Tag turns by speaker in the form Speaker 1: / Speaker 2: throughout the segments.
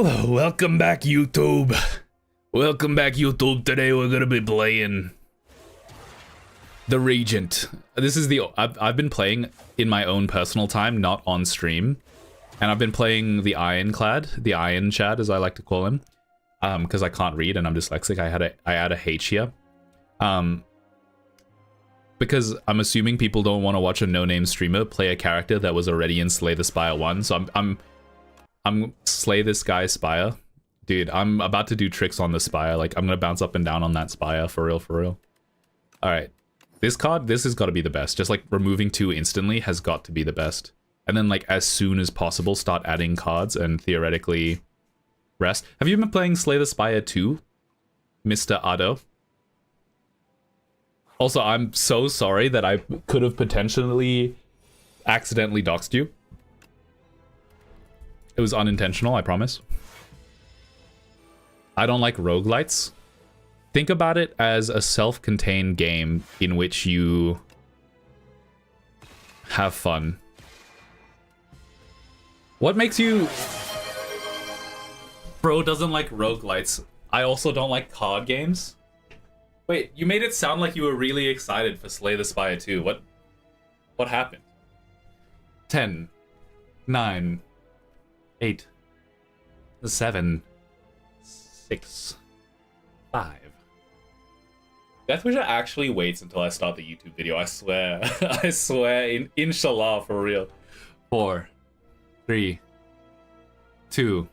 Speaker 1: Oh, welcome back, YouTube. Welcome back, YouTube. Today we're gonna be playing the Regent. This is the I've been playing in my own personal time, not on stream, and I've been playing the Ironclad, the Iron Chad, as I like to call him, because I can't read and I'm dyslexic. I add a H here, because I'm assuming people don't want to watch a no-name streamer play a character that was already in Slay the Spire 1. So I'm Slay this guy Spire. Dude, I'm about to do tricks on the Spire. Like, I'm gonna bounce up and down on that Spire, for real, for real. Alright. This card, this has got to be the best. Just, like, removing 2 instantly has got to be the best. And then, like, as soon as possible, start adding cards and theoretically rest. Have you been playing Slay the Spire 2, Mr. Ado? Also, I'm so sorry that I could have potentially accidentally doxed you. It was unintentional, I promise. I don't like roguelites. Think about it as a self-contained game in which you have fun. What makes you... Bro doesn't like roguelites. I also don't like card games. Wait, you made it sound like you were really excited for Slay the Spire 2. What happened? 10, 9, 8, 7, 6, 5. Deathwisher actually waits until I start the YouTube video. I swear. I swear. Inshallah, for real. 4, 3, 2,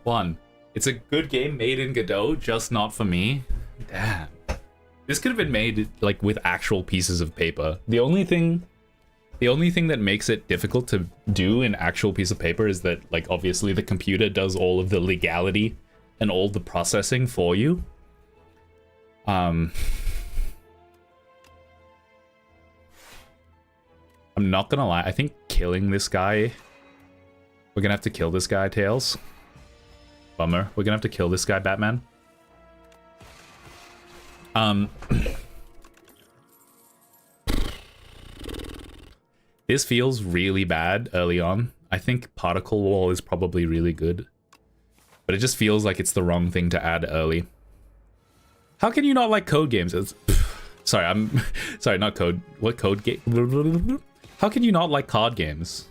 Speaker 1: 1. It's a good game made in Godot, just not for me. Damn. This could have been made like with actual pieces of paper. The only thing that makes it difficult to do an actual piece of paper is that, like, obviously the computer does all of the legality and all the processing for you. I'm not gonna lie, I think killing this guy... We're gonna have to kill this guy, Tails. Bummer. We're gonna have to kill this guy, Batman. This feels really bad early on. I think Particle Wall is probably really good. But it just feels like it's the wrong thing to add early. How can you not like code games? Sorry, I'm... Sorry, not code. What code game? How can you not like card games?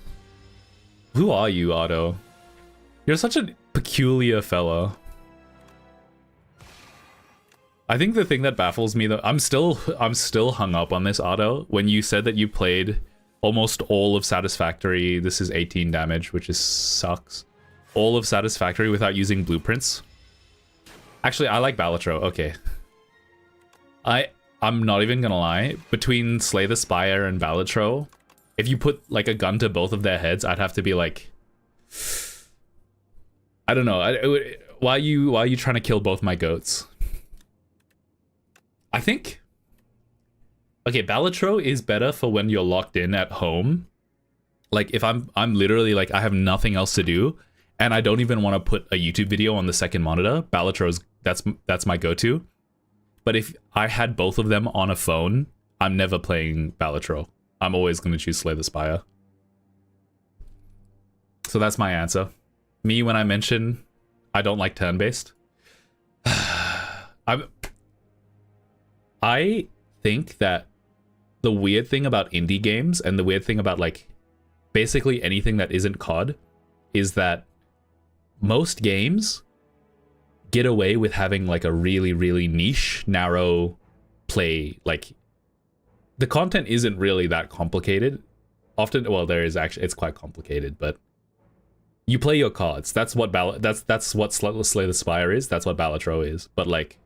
Speaker 1: Who are you, Otto? You're such a peculiar fella. I think the thing that baffles me, though... I'm still hung up on this, Otto. When you said that you played almost all of Satisfactory, this is 18 damage, which is sucks. All of Satisfactory without using blueprints. Actually, I like Balatro. Okay. I'm not even gonna lie. Between Slay the Spire and Balatro, if you put like a gun to both of their heads, I'd have to be like, I don't know. Why are you trying to kill both my goats? I think... Okay, Balatro is better for when you're locked in at home. Like, if I'm literally, like, I have nothing else to do, and I don't even want to put a YouTube video on the second monitor, Balatro's, that's my go-to. But if I had both of them on a phone, I'm never playing Balatro. I'm always going to choose Slay the Spire. So that's my answer. Me, when I mention I don't like turn-based, I think that the weird thing about indie games and the weird thing about, like, basically anything that isn't COD is that most games get away with having, like, a really, really niche, narrow play. Like, the content isn't really that complicated. Often, well, there is actually, it's quite complicated, but you play your cards. That's what that's what Slay the Spire is. That's what Balatro is. But, like,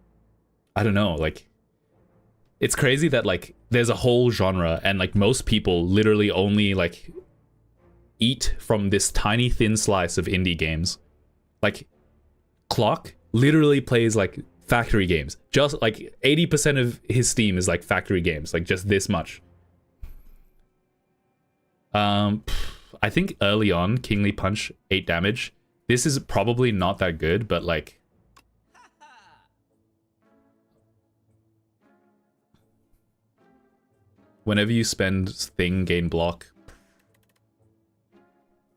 Speaker 1: I don't know, like, it's crazy that, like, there's a whole genre and, like, most people literally only, like, eat from this tiny thin slice of indie games. Like, Clock literally plays, like, factory games. Just, like, 80% of his Steam is, like, factory games. Like, just this much. I think early on, Kingly Punch, 8 damage. This is probably not that good, but, like... Whenever you spend thing, gain block.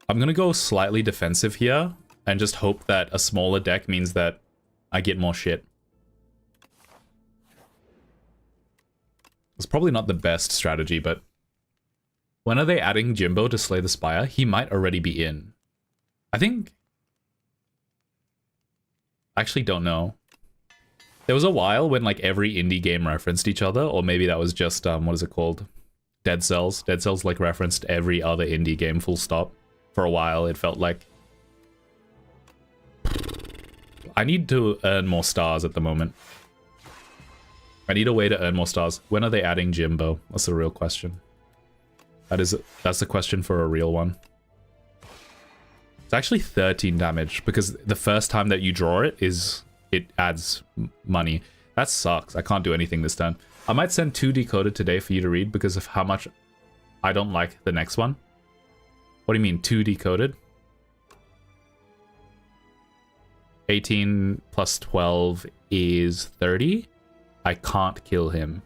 Speaker 1: I'm gonna go slightly defensive here. and just hope that a smaller deck means that I get more shit. It's probably not the best strategy, but when are they adding Jimbo to Slay the Spire? He might already be in. I think... I actually don't know. There was a while when like every indie game referenced each other, or maybe that was just, what is it called? Dead Cells. Dead Cells like referenced every other indie game full stop. For a while, it felt like. I need to earn more stars at the moment. I need a way to earn more stars. When are they adding Jimbo? That's the real question. That's a question for a real one. It's actually 13 damage because the first time that you draw it adds money. That sucks. I can't do anything this turn. I might send 2 decoded today for you to read because of how much I don't like the next one. What do you mean 2 decoded? 18 plus 12 is 30. I can't kill him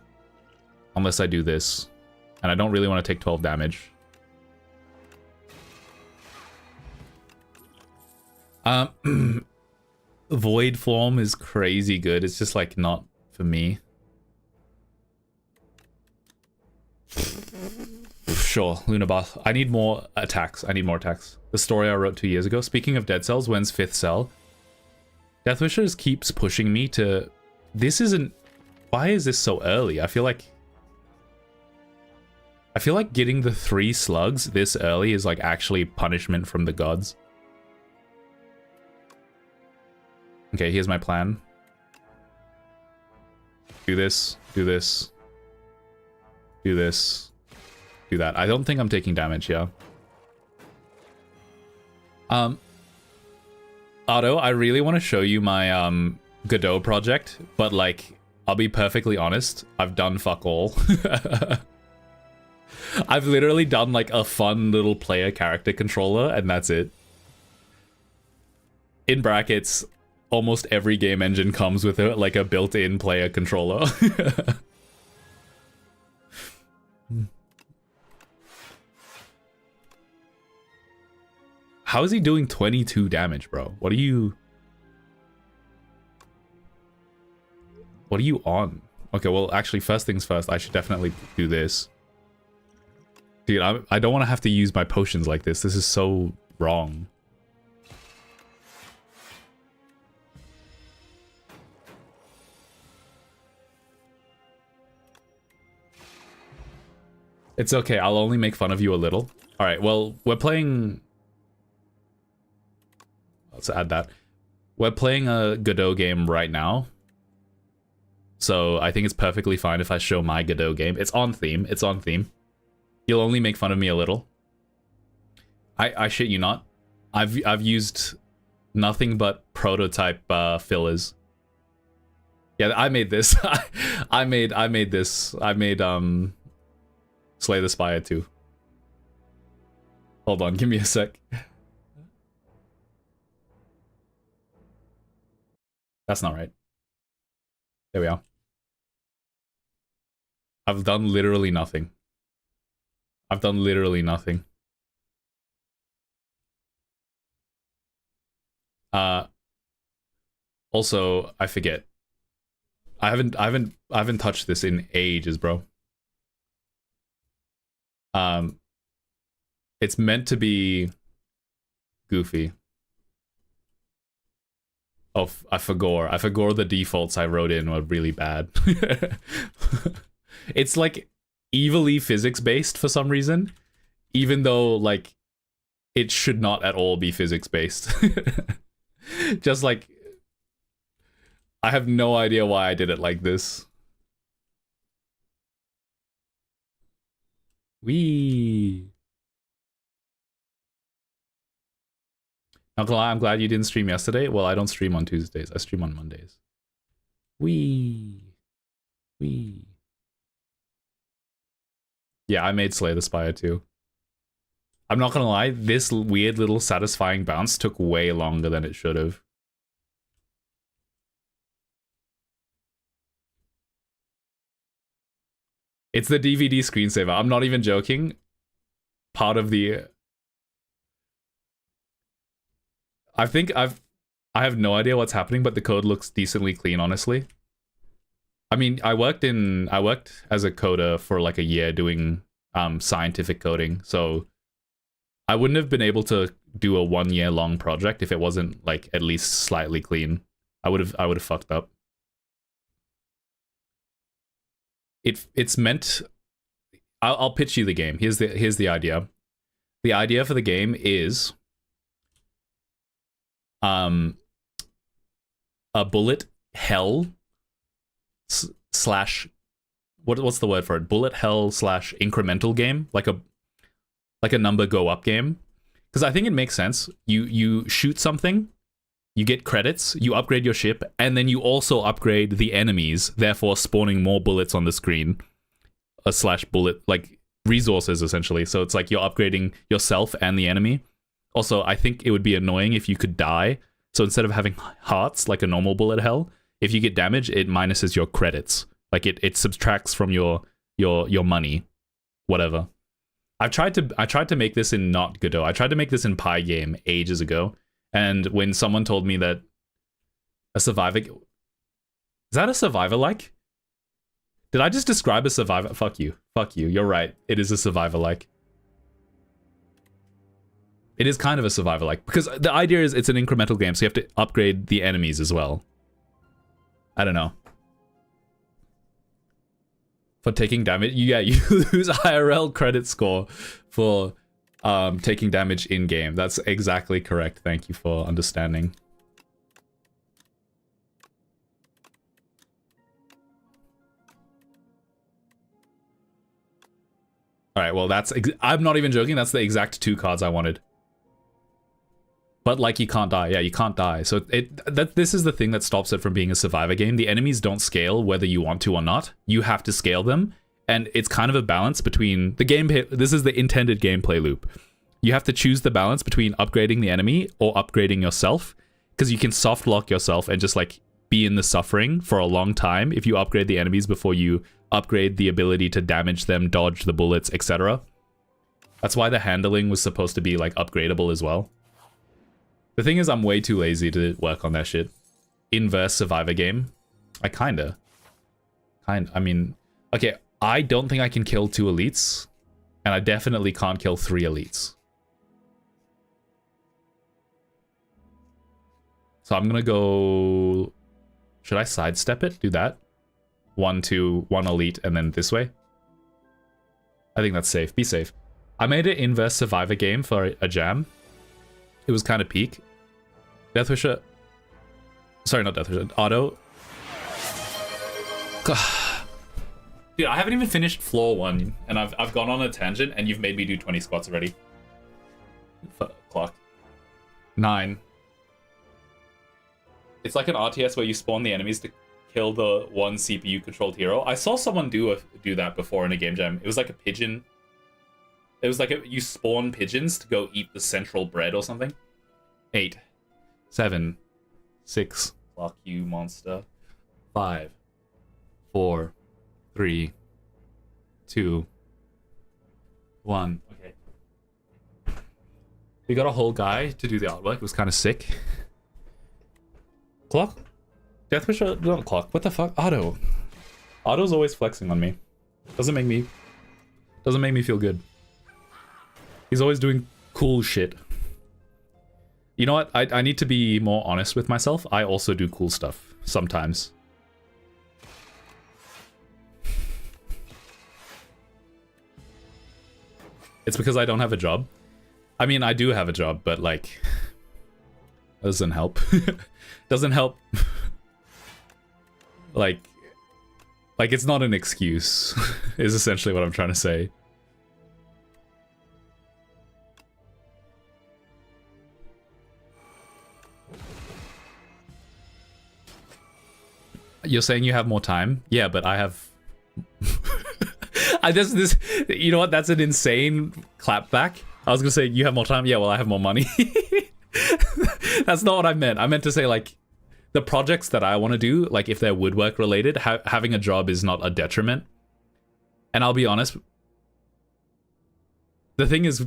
Speaker 1: unless I do this. And I don't really want to take 12 damage. Void form is crazy good. It's just like not for me. Sure, Lunabath. I need more attacks. I need more attacks. The story I wrote 2 years ago. Speaking of Dead Cells, when's 5th cell? Deathwishers keeps pushing me to... This isn't... Why is this so early? I feel like getting the 3 slugs this early is like actually punishment from the gods. Okay, here's my plan. Do this, do this, do this, do that. I don't think I'm taking damage, yeah. Otto, I really want to show you my Godot project, but like, I'll be perfectly honest, I've done fuck all. I've literally done like a fun little player character controller, and that's it. In brackets, almost every game engine comes with like a built-in player controller. How is he doing 22 damage, bro? What are you on? Okay, well, actually, first things first, I should definitely do this. Dude, I don't want to have to use my potions like this. This is so wrong. It's okay, I'll only make fun of you a little. Alright, well, we're playing... Let's add that. We're playing a Godot game right now. So I think it's perfectly fine if I show my Godot game. It's on theme. It's on theme. You'll only make fun of me a little. I shit you not. I've used nothing but prototype fillers. Yeah, I made this. I made this. I made Slay the Spire too. Hold on, give me a sec. That's not right. There we are. I've done literally nothing. I've done literally nothing. Also, I forget. I haven't touched this in ages, bro. It's meant to be goofy. Oh, I forgot the defaults I wrote in were really bad. It's like evilly physics based for some reason, even though like it should not at all be physics based. Just like I have no idea why I did it like this. Wee. I'm glad you didn't stream yesterday. Well, I don't stream on Tuesdays. I stream on Mondays. Wee. Yeah, I made Slay the Spire too. I'm not gonna lie, this weird little satisfying bounce took way longer than it should have. It's the DVD screensaver. I'm not even joking. Part of the... I have no idea what's happening, but the code looks decently clean, honestly. I mean, I worked as a coder for like a year doing scientific coding, so I wouldn't have been able to do a 1 year long project if it wasn't like at least slightly clean. I would have fucked up. It's meant. I'll pitch you the game. Here's the idea. The idea for the game is a bullet hell slash what's the word for it? Bullet hell slash incremental game, like a number go up game. Because I think it makes sense. You shoot something, you get credits, you upgrade your ship, and then you also upgrade the enemies, therefore spawning more bullets on the screen. A slash bullet, like resources essentially. So it's like you're upgrading yourself and the enemy. Also, I think it would be annoying if you could die. So instead of having hearts like a normal bullet hell, if you get damage, it minuses your credits. Like it subtracts from your money, whatever. I tried to make this in not Godot. I tried to make this in Pygame ages ago, and when someone told me that a survivor, is that a survivor like? Did I just describe a survivor? Fuck you. You're right. It is a survivor like. It is kind of a survivor like, because the idea is it's an incremental game, so you have to upgrade the enemies as well. I don't know. For taking damage, yeah, you lose IRL credit score for taking damage in game. That's exactly correct. Thank you for understanding. All right, well, I'm not even joking. That's the exact 2 cards I wanted. But like, you can't die. Yeah, you can't die. So this is the thing that stops it from being a survivor game. The enemies don't scale whether you want to or not. You have to scale them, and it's kind of a balance between the gameplay. This is the intended gameplay loop. You have to choose the balance between upgrading the enemy or upgrading yourself, because you can soft lock yourself and just like be in the suffering for a long time if you upgrade the enemies before you upgrade the ability to damage them, dodge the bullets, etc. That's why the handling was supposed to be like upgradable as well. The thing is, I'm way too lazy to work on that shit. Inverse survivor game. I mean, okay, I don't think I can kill 2 elites, and I definitely can't kill 3 elites. So I'm gonna go... Should I sidestep it? Do that? 1, 2, 1 elite, and then this way? I think that's safe. Be safe. I made an inverse survivor game for a jam. It was kind of peak. Deathwisher... Sorry, not Deathwisher. Otto. Dude, I haven't even finished floor 1, and I've gone on a tangent, and you've made me do 20 squats already. Clock. 9. It's like an RTS where you spawn the enemies to kill the one CPU-controlled hero. I saw someone do that before in a game jam. It was like a pigeon. It was like you spawn pigeons to go eat the central bread or something. 8, 7, 6. Fuck you, monster. 5, 4, 3, 2, 1. Okay. We got a whole guy to do the artwork. It was kind of sick. Clock? Deathwish? Don't clock. What the fuck? Otto. Otto's always flexing on me. Doesn't make me feel good. He's always doing cool shit. You know what? I need to be more honest with myself. I also do cool stuff. Sometimes. It's because I don't have a job. I mean, I do have a job, but like... doesn't help. Doesn't help. like it's not an excuse, is essentially what I'm trying to say. You're saying you have more time? Yeah, but I have... You know what? That's an insane clapback. I was gonna say, you have more time? Yeah, well, I have more money. That's not what I meant. I meant to say, like, the projects that I want to do, like, if they're woodwork related, having a job is not a detriment. And I'll be honest, the thing is,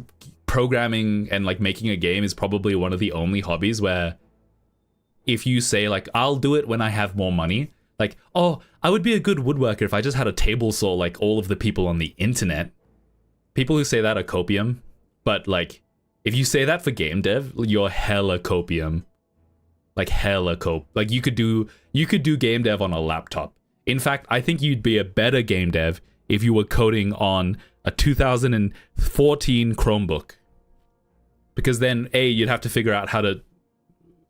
Speaker 1: programming and like making a game is probably one of the only hobbies where if you say like, I'll do it when I have more money, like, oh, I would be a good woodworker if I just had a table saw like all of the people on the internet. People who say that are copium, but like, if you say that for game dev, you're hella copium. Like hella cope. Like you could do game dev on a laptop. In fact, I think you'd be a better game dev if you were coding on a 2014 Chromebook. Because then you'd have to figure out how to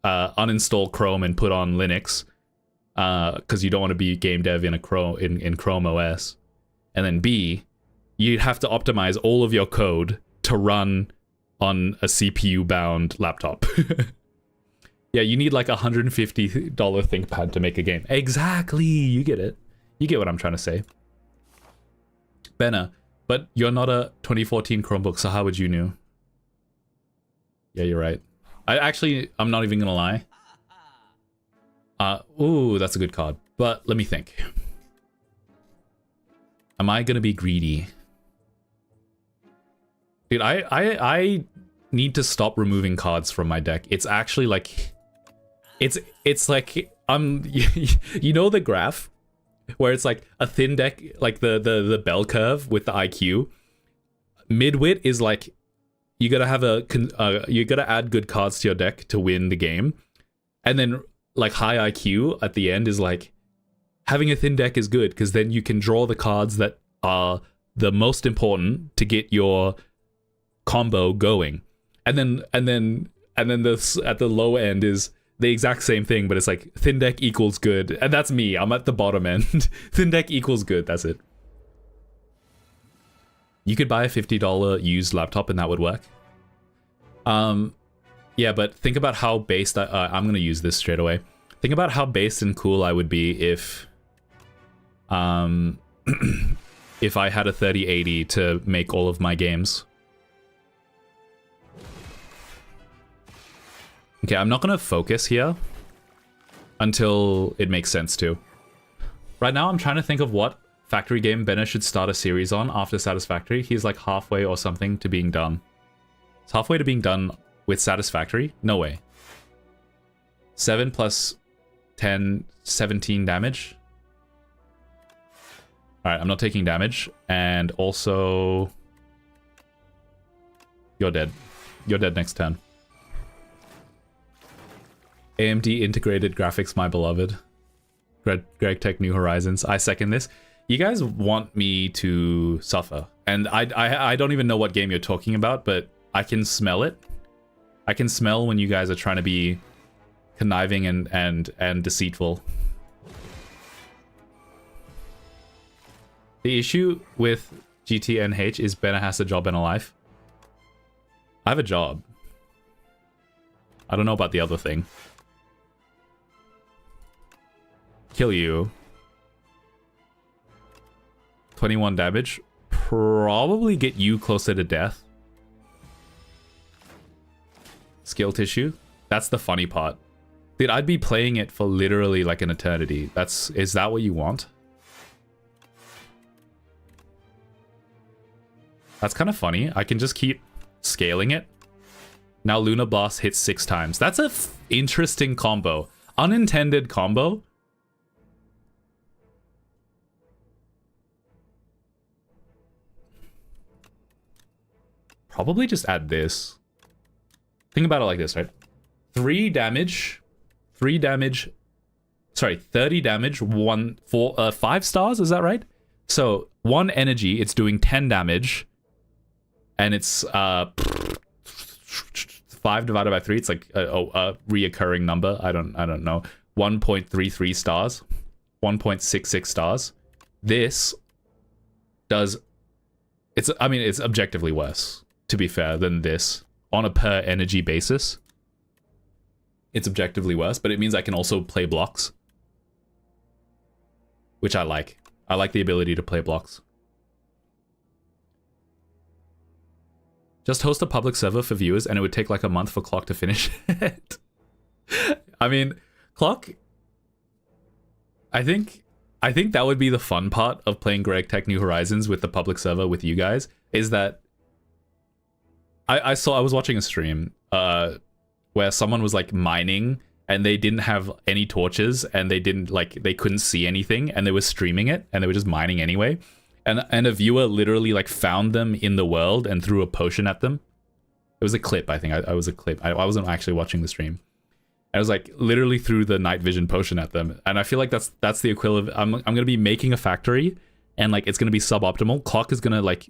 Speaker 1: uninstall Chrome and put on Linux, because you don't want to be game dev in Chrome OS. And then B, you'd have to optimize all of your code to run on a CPU bound laptop. Yeah, you need like $150 ThinkPad to make a game. Exactly, you get it. You get what I'm trying to say. Benna, but you're not a 2014 Chromebook, so how would you know? Yeah, you're right. I'm not even gonna lie. Ooh, that's a good card. But let me think. Am I gonna be greedy? Dude, I need to stop removing cards from my deck. It's actually like, it's like you know the graph where it's like a thin deck, like the bell curve with the IQ. Midwit is like you gotta have you gotta add good cards to your deck to win the game, and then like high IQ at the end is like having a thin deck is good because then you can draw the cards that are the most important to get your combo going, and then this at the low end is the exact same thing, but it's like thin deck equals good, and that's me. I'm at the bottom end. Thin deck equals good. That's it. You could buy a $50 used laptop and that would work. Yeah, but think about how based I'm gonna use this straight away. Think about how based and cool I would be if if I had a 3080 to make all of my games. Okay, I'm not gonna focus here until it makes sense to. Right now, I'm trying to think of what factory game Benna should start a series on after Satisfactory. He's like halfway or something to being done. It's halfway to being done with Satisfactory? No way. 7 plus 10, 17 damage. Alright, I'm not taking damage. And also... You're dead. You're dead next turn. AMD integrated graphics, my beloved. Greg Tech New Horizons. I second this. You guys want me to suffer. And I don't even know what game you're talking about, but I can smell it. I can smell when you guys are trying to be conniving and deceitful. The issue with GTNH is Benna has a job and a life. I have a job. I don't know about the other thing. Kill you. 21 damage. Probably get you closer to death. Skill tissue. That's the funny part. Dude, I'd be playing it for literally like an eternity. Is that what you want? That's kind of funny. I can just keep scaling it. Now Luna Blast hits 6 times. That's a interesting combo. Unintended combo. Probably just add this. Think about it like this, right? 3 damage, sorry, 30 damage, 5 stars, is that right? So 1 energy, it's doing 10 damage, and it's 5 divided by 3. It's like a reoccurring number. I don't know. 1.33 stars, 1.66 stars. This does. It's objectively worse, to be fair, than this on a per energy basis. It's objectively worse, but it means I can also play blocks, which I like. I like the ability to play blocks. Just host a public server for viewers and it would take like a month for Clock to finish it. I mean, Clock, I think that would be the fun part of playing Greg Tech New Horizons with the public server with you guys, is that I was watching a stream where someone was like mining and they didn't have any torches and they couldn't see anything and they were streaming it and they were just mining anyway. And a viewer literally like found them in the world and threw a potion at them. It was a clip, I think. I was a clip. I wasn't actually watching the stream. I was like literally threw the night vision potion at them. And I feel like that's the equivalent. I'm gonna be making a factory and like it's gonna be suboptimal. Clock is gonna like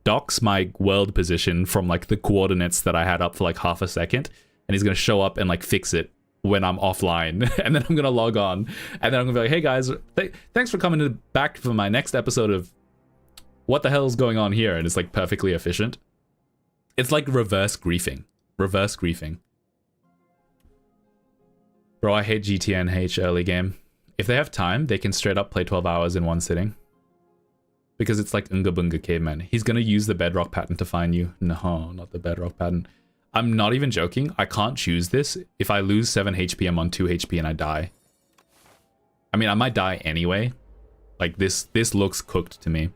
Speaker 1: docks my world position from like the coordinates that I had up for like half a second, and he's gonna show up and like fix it when I'm offline. And then I'm gonna log on and then I'm gonna be like, hey guys, thanks for coming back for my next episode of what the hell is going on here. And it's like perfectly efficient. It's like reverse griefing. Bro, I hate GTNH early game. If they have time, they can straight up play 12 hours in one sitting. Because it's like Unga Bunga Caveman. He's gonna use the bedrock pattern to find you. No, not the bedrock pattern. I'm not even joking. I can't choose this. If I lose 7 HP, I'm on 2 HP and I die. I mean, I might die anyway. Like, this looks cooked to me.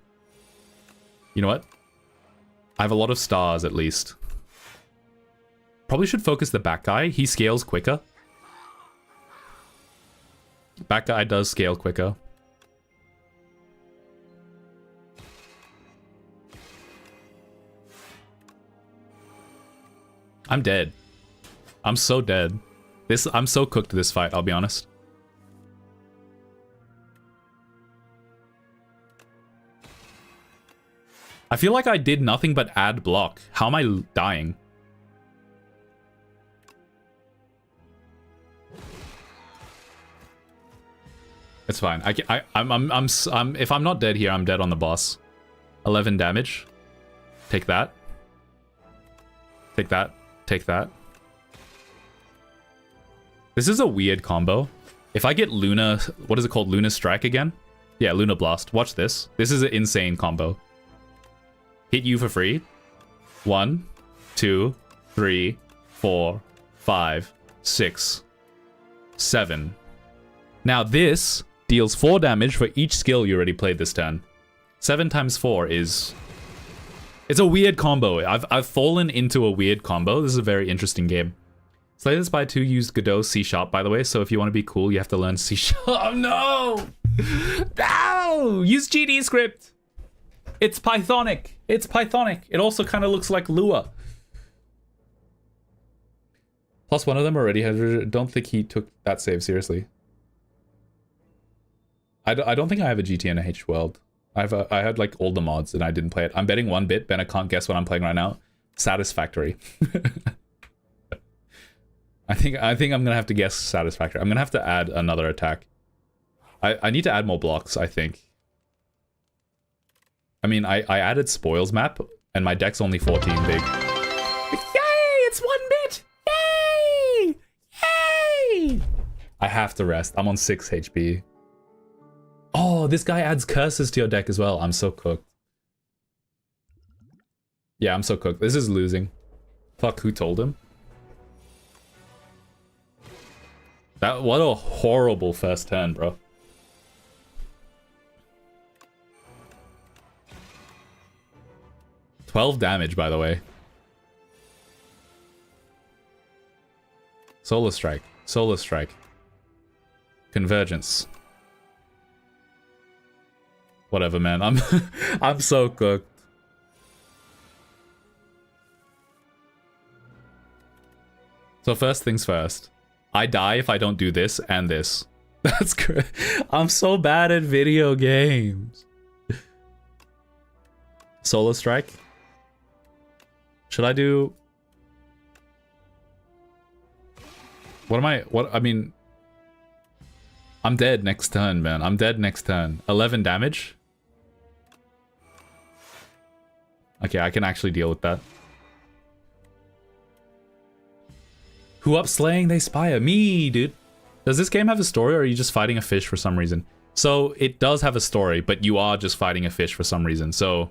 Speaker 1: You know what? I have a lot of stars, at least. Probably should focus the back guy. He scales quicker. Back guy does scale quicker. I'm dead. I'm so dead. I'm so cooked this fight, I'll be honest. I feel like I did nothing but add block. How am I dying? It's fine. If I'm not dead here, I'm dead on the boss. 11 damage. Take that. Take that. Take that. This is a weird combo. If I get Luna... What is it called? Luna Strike again? Yeah, Luna Blast. Watch this. This is an insane combo. Hit you for free. 1, 2, 3, 4, 5, 6, 7. Now this deals 4 damage for each skill you already played this turn. 7 times 4 is... It's a weird combo. I've fallen into a weird combo. This is a very interesting game. Slay the Spire 2 used Godot C#, by the way, so if you want to be cool, you have to learn C#. Oh, no! No! Use GD script! It's Pythonic. It's Pythonic. It also kind of looks like Lua. Plus one of them already has... Don't think he took that save seriously. I don't think I have a GTNH world. I had like all the mods and I didn't play it. I'm betting 1 bit. Ben, I can't guess what I'm playing right now. Satisfactory. I think I'm gonna have to guess Satisfactory. I'm gonna have to add another attack. I need to add more blocks, I think. I mean, I added Spoils map, and my deck's only 14 big. Yay! It's 1 bit! Yay! Yay! I have to rest. I'm on 6 HP. Oh, this guy adds curses to your deck as well. I'm so cooked. Yeah, I'm so cooked. This is losing. Fuck, who told him? What a horrible first turn, bro. $12 damage, by the way. Solar Strike. Solar Strike. Convergence. Whatever, man. I'm so cooked. So first things first. I die if I don't do this and this. That's great. I'm so bad at video games. Solar Strike. Should I do... I mean... I'm dead next turn, man. I'm dead next turn. 11 damage? Okay, I can actually deal with that. Who up Slaying the Spire? Me, dude. Does this game have a story or are you just fighting a fish for some reason? So, it does have a story, but you are just fighting a fish for some reason, so...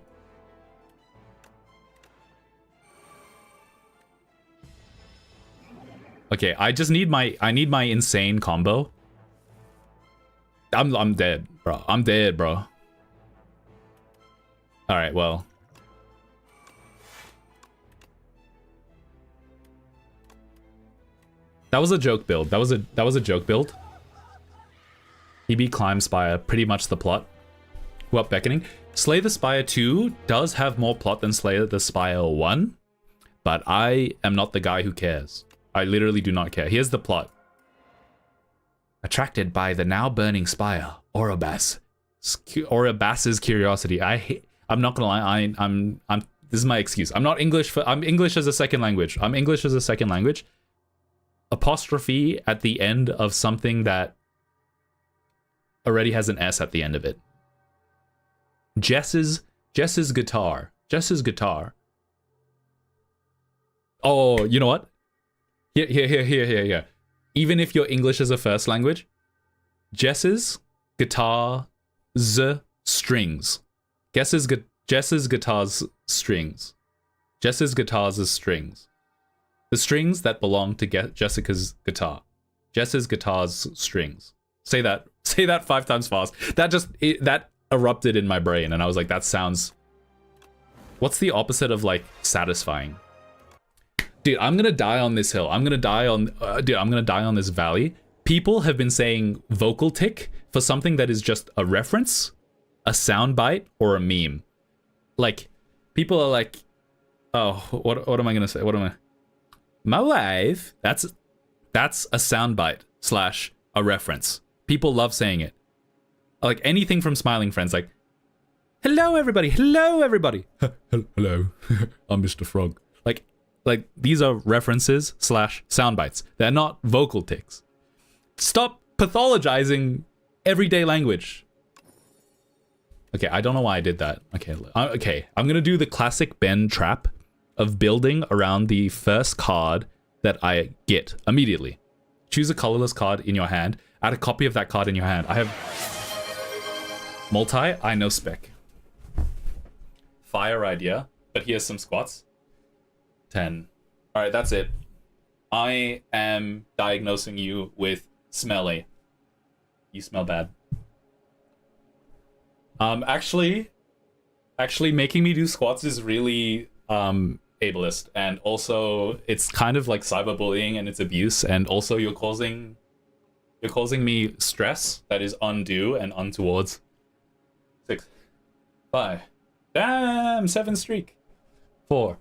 Speaker 1: Okay, I need my insane combo. I'm dead, bro. I'm dead, bro. Alright, well. That was a joke build. That was a joke build. EB Climb Spire, pretty much the plot. Who up beckoning? Slay the Spire 2 does have more plot than Slay the Spire 1, but I am not the guy who cares. I literally do not care. Here's the plot. Attracted by the now burning spire, Orobas's curiosity. I'm not gonna lie. I'm. This is my excuse. I'm not English. I'm English as a second language. I'm English as a second language. Apostrophe at the end of something that already has an S at the end of it. Jess's guitar. Jess's guitar. Oh, you know what? Here. Even if your English is a first language, Jess's guitar strings. Jess's guitar's strings. Jess's guitar's strings. The strings that belong to Jessica's guitar. Jess's guitar's strings. Say that 5 times fast. That erupted in my brain, and I was like, that sounds... What's the opposite of, like, satisfying? Dude, I'm gonna die on this hill. I'm gonna die on this valley. People have been saying vocal tick for something that is just a reference, a soundbite, or a meme. Like, people are like, oh, what am I gonna say? My wife. That's a soundbite / a reference. People love saying it. Like anything from Smiling Friends, like, hello everybody, hello everybody. Hello, I'm Mr. Frog. Like these are references / sound bites. They're not vocal ticks. Stop pathologizing everyday language. Okay, I don't know why I did that. Okay, I'm gonna do the classic Ben trap of building around the first card that I get immediately. Choose a colorless card in your hand. Add a copy of that card in your hand. I have multi. I know spec. Fire idea, but here's some squats. 10. All right, that's it. I am diagnosing you with smelly. You smell bad. Actually making me do squats is really ableist, and also it's kind of like cyberbullying and it's abuse, and also you're causing me stress that is undue and untowards. 6, 5. Damn, 7 streak. 4,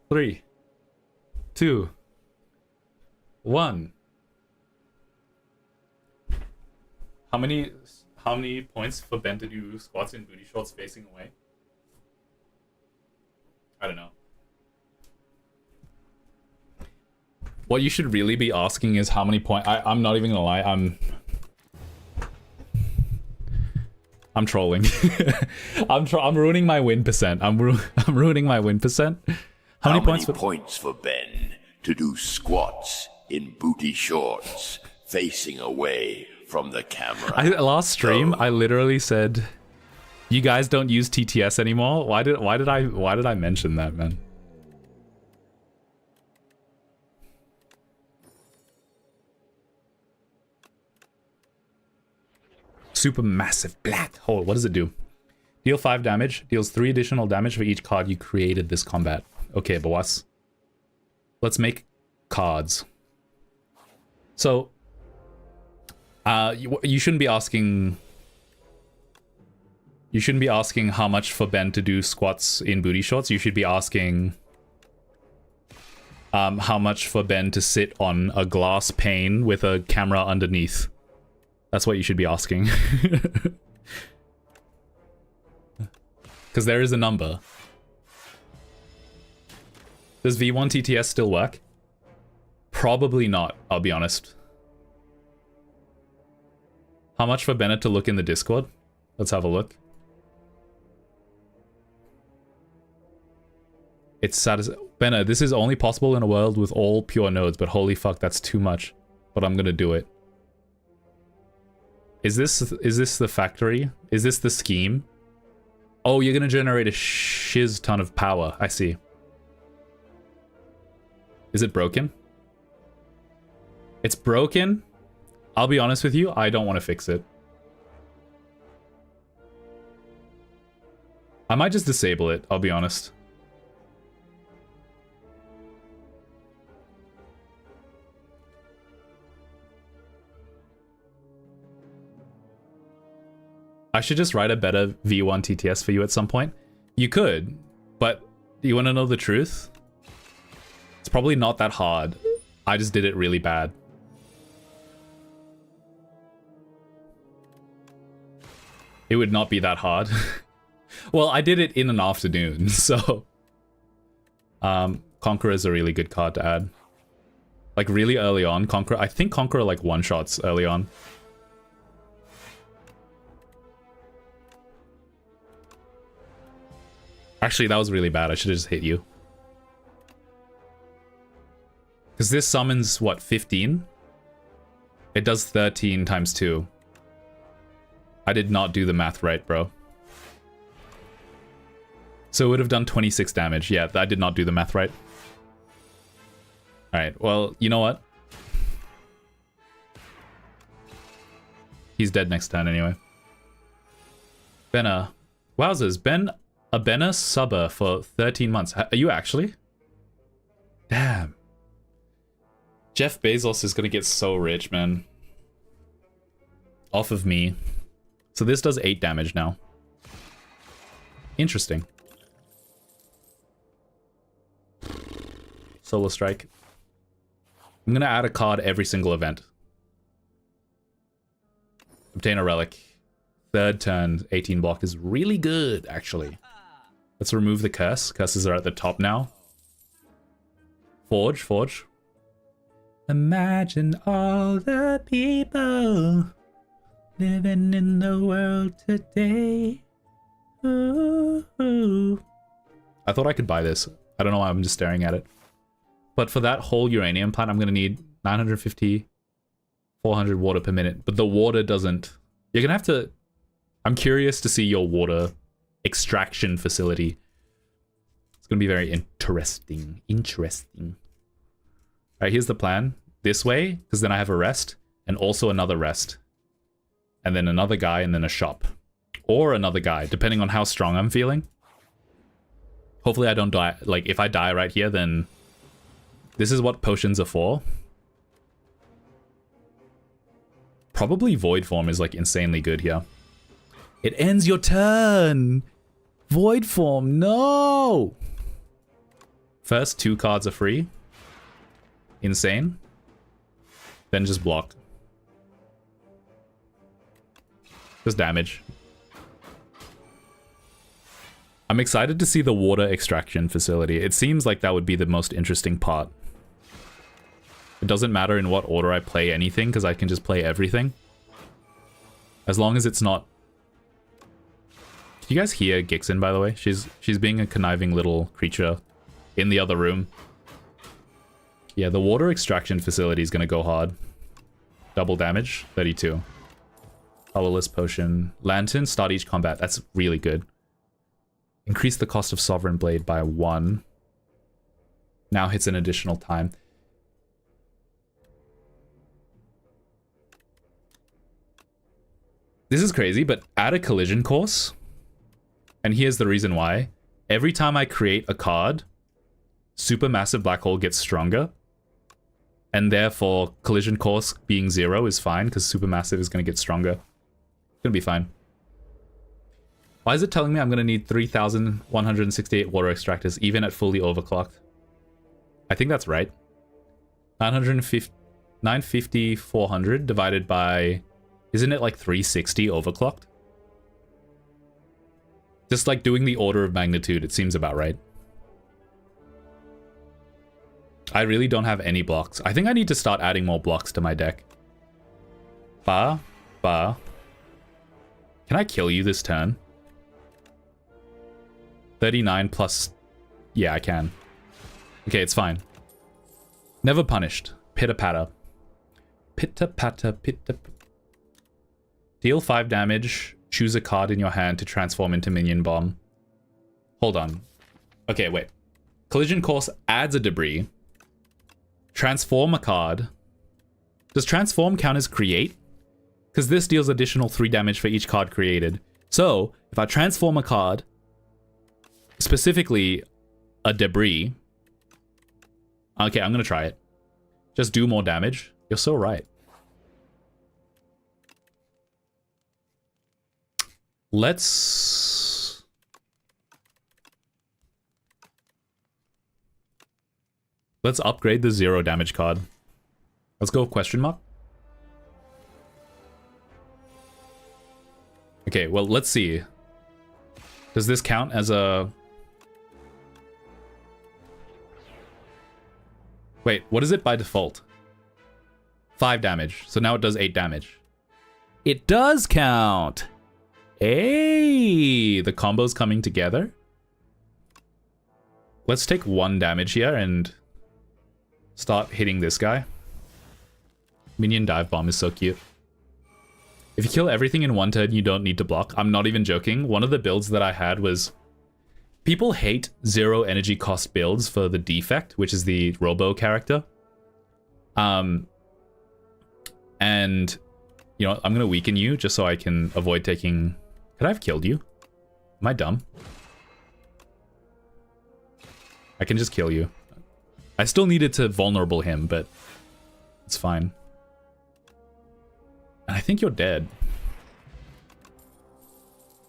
Speaker 1: 3, 2, 1. How many points for Ben to do squats in booty shorts facing away? I don't know. What you should really be asking is how many points. I'm not even gonna lie. I'm trolling. I'm ruining my win percent. I'm ruining my win percent. How many points
Speaker 2: for Ben to do squats in booty shorts facing away from the camera?
Speaker 1: Last stream, I literally said, "You guys don't use TTS anymore." Why did I mention that, man? Super massive black hole. What does it do? Deal 5 damage. Deals 3 additional damage for each card you created this combat. Okay, boss. Let's make cards. So, you shouldn't be asking. You shouldn't be asking how much for Ben to do squats in booty shorts. You should be asking how much for Ben to sit on a glass pane with a camera underneath. That's what you should be asking. Because there is a number. Does V1 TTS still work? Probably not, I'll be honest. How much for Bennett to look in the Discord? Let's have a look. It's Bennett, this is only possible in a world with all pure nodes, but holy fuck, that's too much. But I'm gonna do it. Is this the factory? Is this the scheme? Oh, you're gonna generate a shiz ton of power. I see. Is it broken? It's broken? I'll be honest with you, I don't want to fix it. I might just disable it, I'll be honest. I should just write a better V1 TTS for you at some point. You could, but do you want to know the truth? It's probably not that hard. I just did it really bad. It would not be that hard. Well, I did it in an afternoon, so... Conqueror is a really good card to add. Like, really early on, Conqueror... I think Conqueror, like, one-shots early on. Actually, that was really bad. I should have just hit you. Because this summons, what, 15? It does 13 times 2. I did not do the math right, bro. So it would have done 26 damage. Yeah, I did not do the math right. Alright, well, you know what? He's dead next turn anyway. Benna. Wowzers, a Benna subber for 13 months. Are you actually? Damn. Jeff Bezos is gonna get so rich, man. Off of me. So this does 8 damage now. Interesting. Solar Strike. I'm gonna add a card every single event. Obtain a relic. Third turn, 18 block is really good, actually. Let's remove the curse. Curses are at the top now. Forge. Imagine all the people living in the world today. Ooh. I thought I could buy this. I don't know why I'm just staring at it. But for that whole uranium plant, I'm going to need 950, 400 water per minute. But the water doesn't... You're going to have to... I'm curious to see your water extraction facility. It's going to be very interesting. Alright, here's the plan. This way, because then I have a rest, and also another rest. And then another guy, and then a shop. Or another guy, depending on how strong I'm feeling. Hopefully I don't die. Like, if I die right here, then... This is what potions are for. Probably Void Form is, like, insanely good here. It ends your turn! Void Form, no! First, 2 cards are free. Insane. Then just block. Just damage. I'm excited to see the water extraction facility. It seems like that would be the most interesting part. It doesn't matter in what order I play anything, because I can just play everything. As long as it's not... Can you guys hear Gixin, by the way? She's being a conniving little creature in the other room. Yeah, the water extraction facility is going to go hard. Double damage, 32. Colorless potion. Lantern, start each combat. That's really good. Increase the cost of Sovereign Blade by 1. Now hits an additional time. This is crazy, but add a collision course. And here's the reason why. Every time I create a card, Supermassive Black Hole gets stronger. And therefore, collision course being 0 is fine, because Supermassive is going to get stronger. It's going to be fine. Why is it telling me I'm going to need 3,168 water extractors, even at fully overclocked? I think that's right. 950, 400 divided by... Isn't it like 360 overclocked? Just like doing the order of magnitude, it seems about right. I really don't have any blocks. I think I need to start adding more blocks to my deck. Ba. Can I kill you this turn? 39 plus... Yeah, I can. Okay, it's fine. Never punished. Pitter-patter. Pitter-patter, pitter... Deal 5 damage. Choose a card in your hand to transform into Minion Bomb. Hold on. Okay, wait. Collision Course adds a debris. Transform a card. Does transform count as create? Because this deals additional 3 damage for each card created. So, if I transform a card, specifically a debris... Okay, I'm going to try it. Just do more damage. You're so right. Let's upgrade the 0 damage card. Let's go question mark. Okay, well, let's see. Does this count as a... Wait, what is it by default? 5 damage. So now it does 8 damage. It does count! Hey! The combo's coming together. Let's take 1 damage here and start hitting this guy. Minion dive bomb is so cute. If you kill everything in 1 turn, you don't need to block. I'm not even joking. One of the builds that I had was... People hate 0 energy cost builds for the defect, which is the Robo character. And, you know, I'm going to weaken you just so I can avoid taking... Could I have killed you? Am I dumb? I can just kill you. I still needed to vulnerable him, but it's fine. And I think you're dead.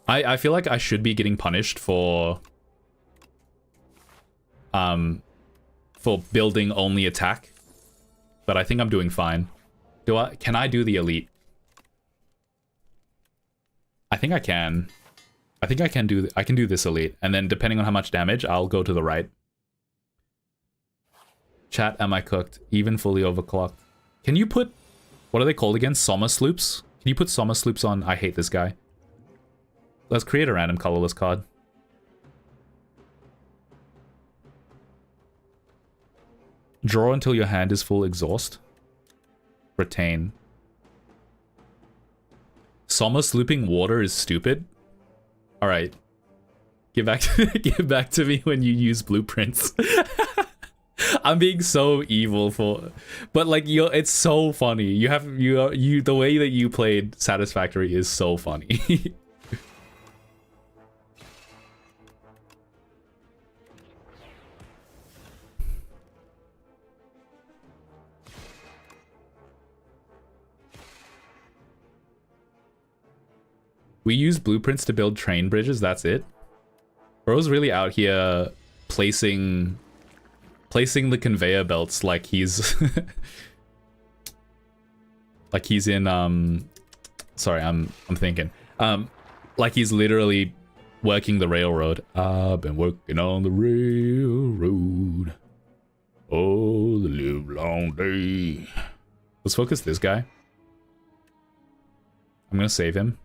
Speaker 1: I feel like I should be getting punished for building only attack, but I think I'm doing fine. Can I do the elite? I think I can. I think I can do this elite, and then depending on how much damage, I'll go to the right. Chat, am I cooked? Even fully overclocked. Can you put, what are they called again? Soma sloops? Can you put Soma sloops on? I hate this guy. Let's create a random colorless card. Draw until your hand is full exhaust. Retain. Soma slooping water is stupid. Alright. Get back to me when you use blueprints. I'm being so evil for, but like it's so funny. The way that you played Satisfactory is so funny. We use blueprints to build train bridges, that's it? Bro's really out here placing the conveyor belts like he's like he's in sorry, I'm thinking. Like he's literally working the railroad. I've been working on the railroad all the live long day. Let's focus this guy. I'm gonna save him.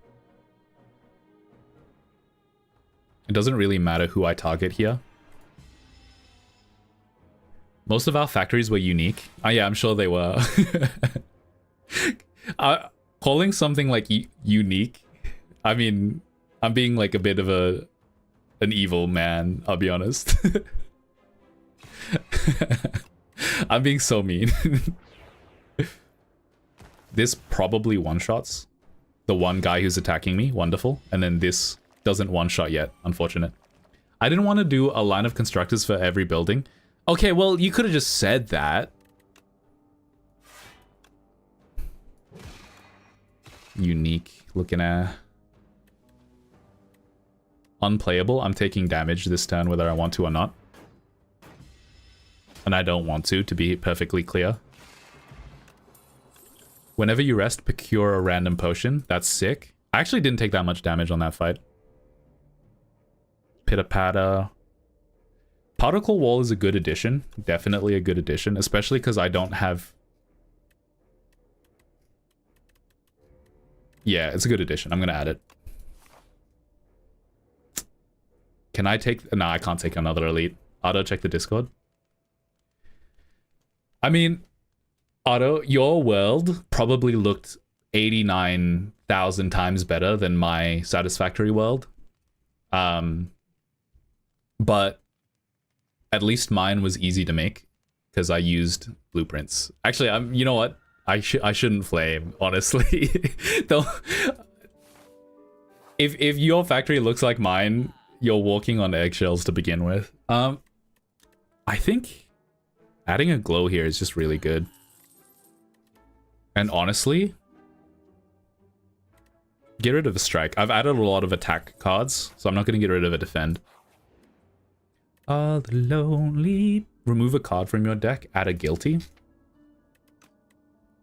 Speaker 1: It doesn't really matter who I target here. Most of our factories were unique. Oh yeah, I'm sure they were. Calling something like unique, I mean, I'm being like a bit of an evil man, I'll be honest. I'm being so mean. This probably one-shots the one guy who's attacking me, wonderful. And then this doesn't one-shot yet, unfortunate. I didn't want to do a line of constructors for every building. Okay, well, you could have just said that. Unique looking at. Unplayable. I'm taking damage this turn whether I want to or not. And I don't want to be perfectly clear. Whenever you rest, procure a random potion. That's sick. I actually didn't take that much damage on that fight. Pitter-patter. Particle Wall is a good addition. Definitely a good addition, especially because I don't have... Yeah, it's a good addition. I'm going to add it. Can I take... No, I can't take another elite. Otto, check the Discord. I mean, Otto, your world probably looked 89,000 times better than my Satisfactory world. But at least mine was easy to make because I used blueprints. Actually, you know what? I shouldn't flame, honestly. Though, if your factory looks like mine, you're walking on eggshells to begin with. I think adding a glow here is just really good. And honestly, Get rid of a strike. I've added a lot of attack cards, so I'm not going to get rid of a defend. All the lonely. Remove a card from your deck. Add a guilty.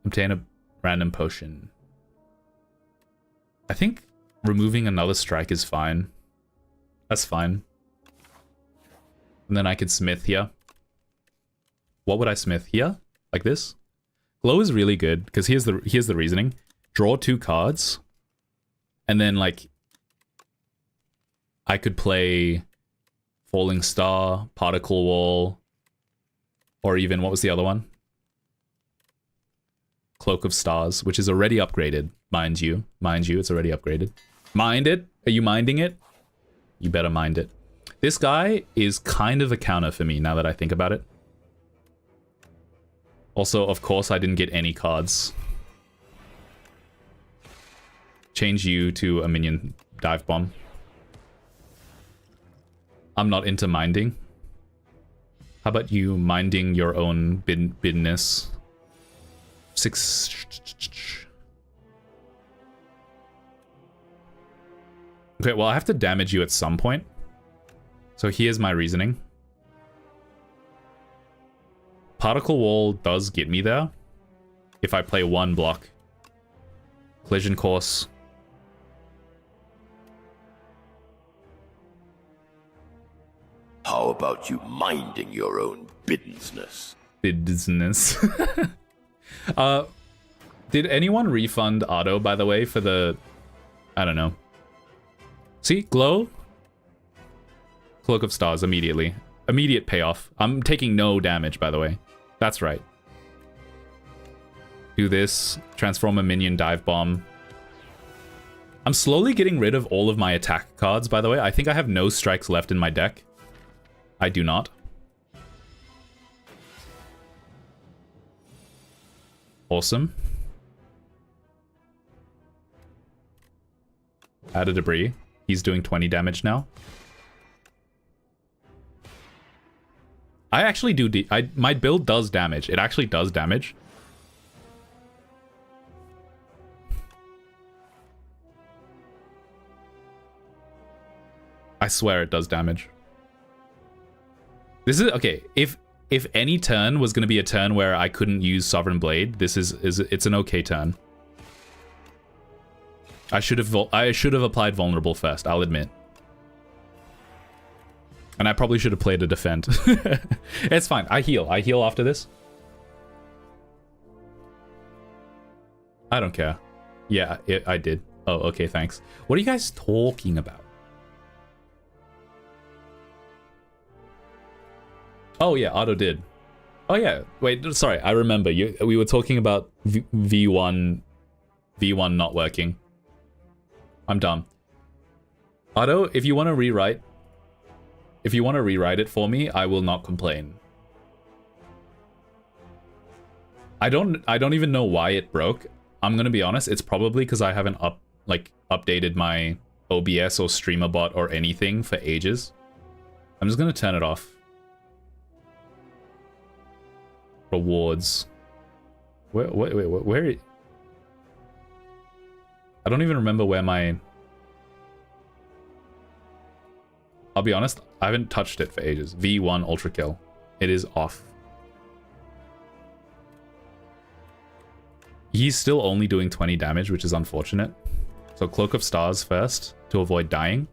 Speaker 1: Obtain a random potion. I think removing another strike is fine. That's fine. And then I could smith here. What would I smith here? Like this? Glow is really good because here's the reasoning. Draw 2 cards. And then like I could play Falling Star, Particle Wall, or even what was the other one? Cloak of Stars, which is already upgraded, mind you. Mind you, it's already upgraded. Mind it? Are you minding it? You better mind it. This guy is kind of a counter for me now that I think about it. Also, of course, I didn't get any cards. Change you to a minion dive bomb. I'm not into minding. How about you minding your own business? 6. Okay, well, I have to damage you at some point. So here's my reasoning. Particle Wall does get me there. If I play 1 block. Collision Course.
Speaker 2: How about you minding your own business?
Speaker 1: Business. Did anyone refund Otto, by the way, for the... I don't know. See? Glow? Cloak of Stars immediately. Immediate payoff. I'm taking no damage, by the way. That's right. Do this. Transform a minion dive bomb. I'm slowly getting rid of all of my attack cards, by the way. I think I have no strikes left in my deck. I do not. Awesome. Add a debris. He's doing 20 damage now. I actually do... my build does damage. It actually does damage. I swear it does damage. This is... Okay, if any turn was going to be a turn where I couldn't use Sovereign Blade, this is it's an okay turn. I should have applied Vulnerable first, I'll admit. And I probably should have played a defend. It's fine. I heal. I heal after this. I don't care. Yeah, I did. Oh, okay, thanks. What are you guys talking about? Oh, yeah, Otto did. Oh, yeah. Wait, sorry. I remember. We were talking about V1 not working. I'm dumb. Otto, if you want to rewrite... If you want to rewrite it for me, I will not complain. I don't even know why it broke. I'm gonna be honest, it's probably because I haven't updated my OBS or streamer bot or anything for ages. I'm just gonna turn it off. Rewards. Where I don't even remember where my... I'll be honest, I haven't touched it for ages. V1 Ultra Kill. It is off. He's still only doing 20 damage, which is unfortunate. So Cloak of Stars first, to avoid dying.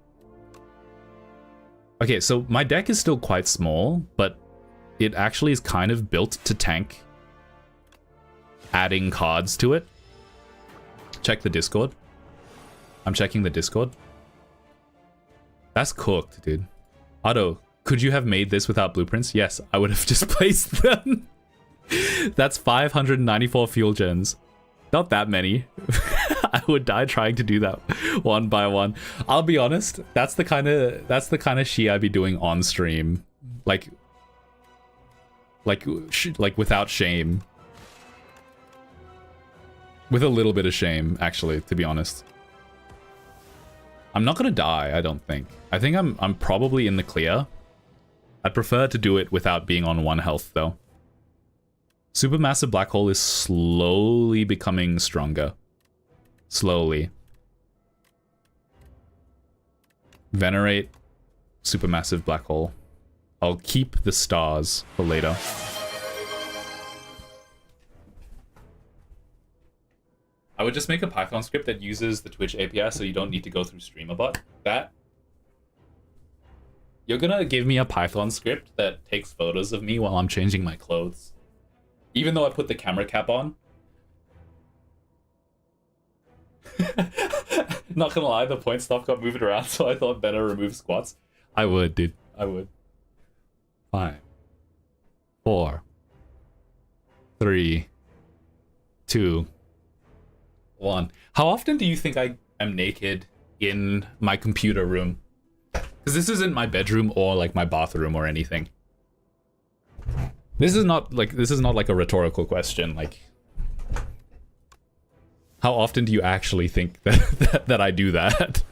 Speaker 1: Okay, so my deck is still quite small, but it actually is kind of built to tank adding cards to it. Check the Discord. I'm checking the Discord. That's cooked, dude. Otto, could you have made this without blueprints? Yes, I would have just placed them. That's 594 fuel gens. Not that many. I would die trying to do that one by one. I'll be honest, that's the kind of shit I'd be doing on stream. Like without shame. With a little bit of shame, actually, to be honest. I'm not gonna die, I don't think. I think I'm probably in the clear. I'd prefer to do it without being on 1 health, though. Supermassive Black Hole is slowly becoming stronger. Slowly. Venerate supermassive black hole. I'll keep the stars for later. I would just make a Python script that uses the Twitch API so you don't need to go through StreamerBot. That. You're gonna give me a Python script that takes photos of me while I'm changing my clothes. Even though I put the camera cap on. Not gonna lie, the point stuff got moved around, so I thought better remove squats. I would, dude. I would. 5, 4, 3, 2, 1. How often do you think I am naked in my computer room? Because this isn't my bedroom or like my bathroom or anything. This is not like a rhetorical question. Like, how often do you actually think that I do that?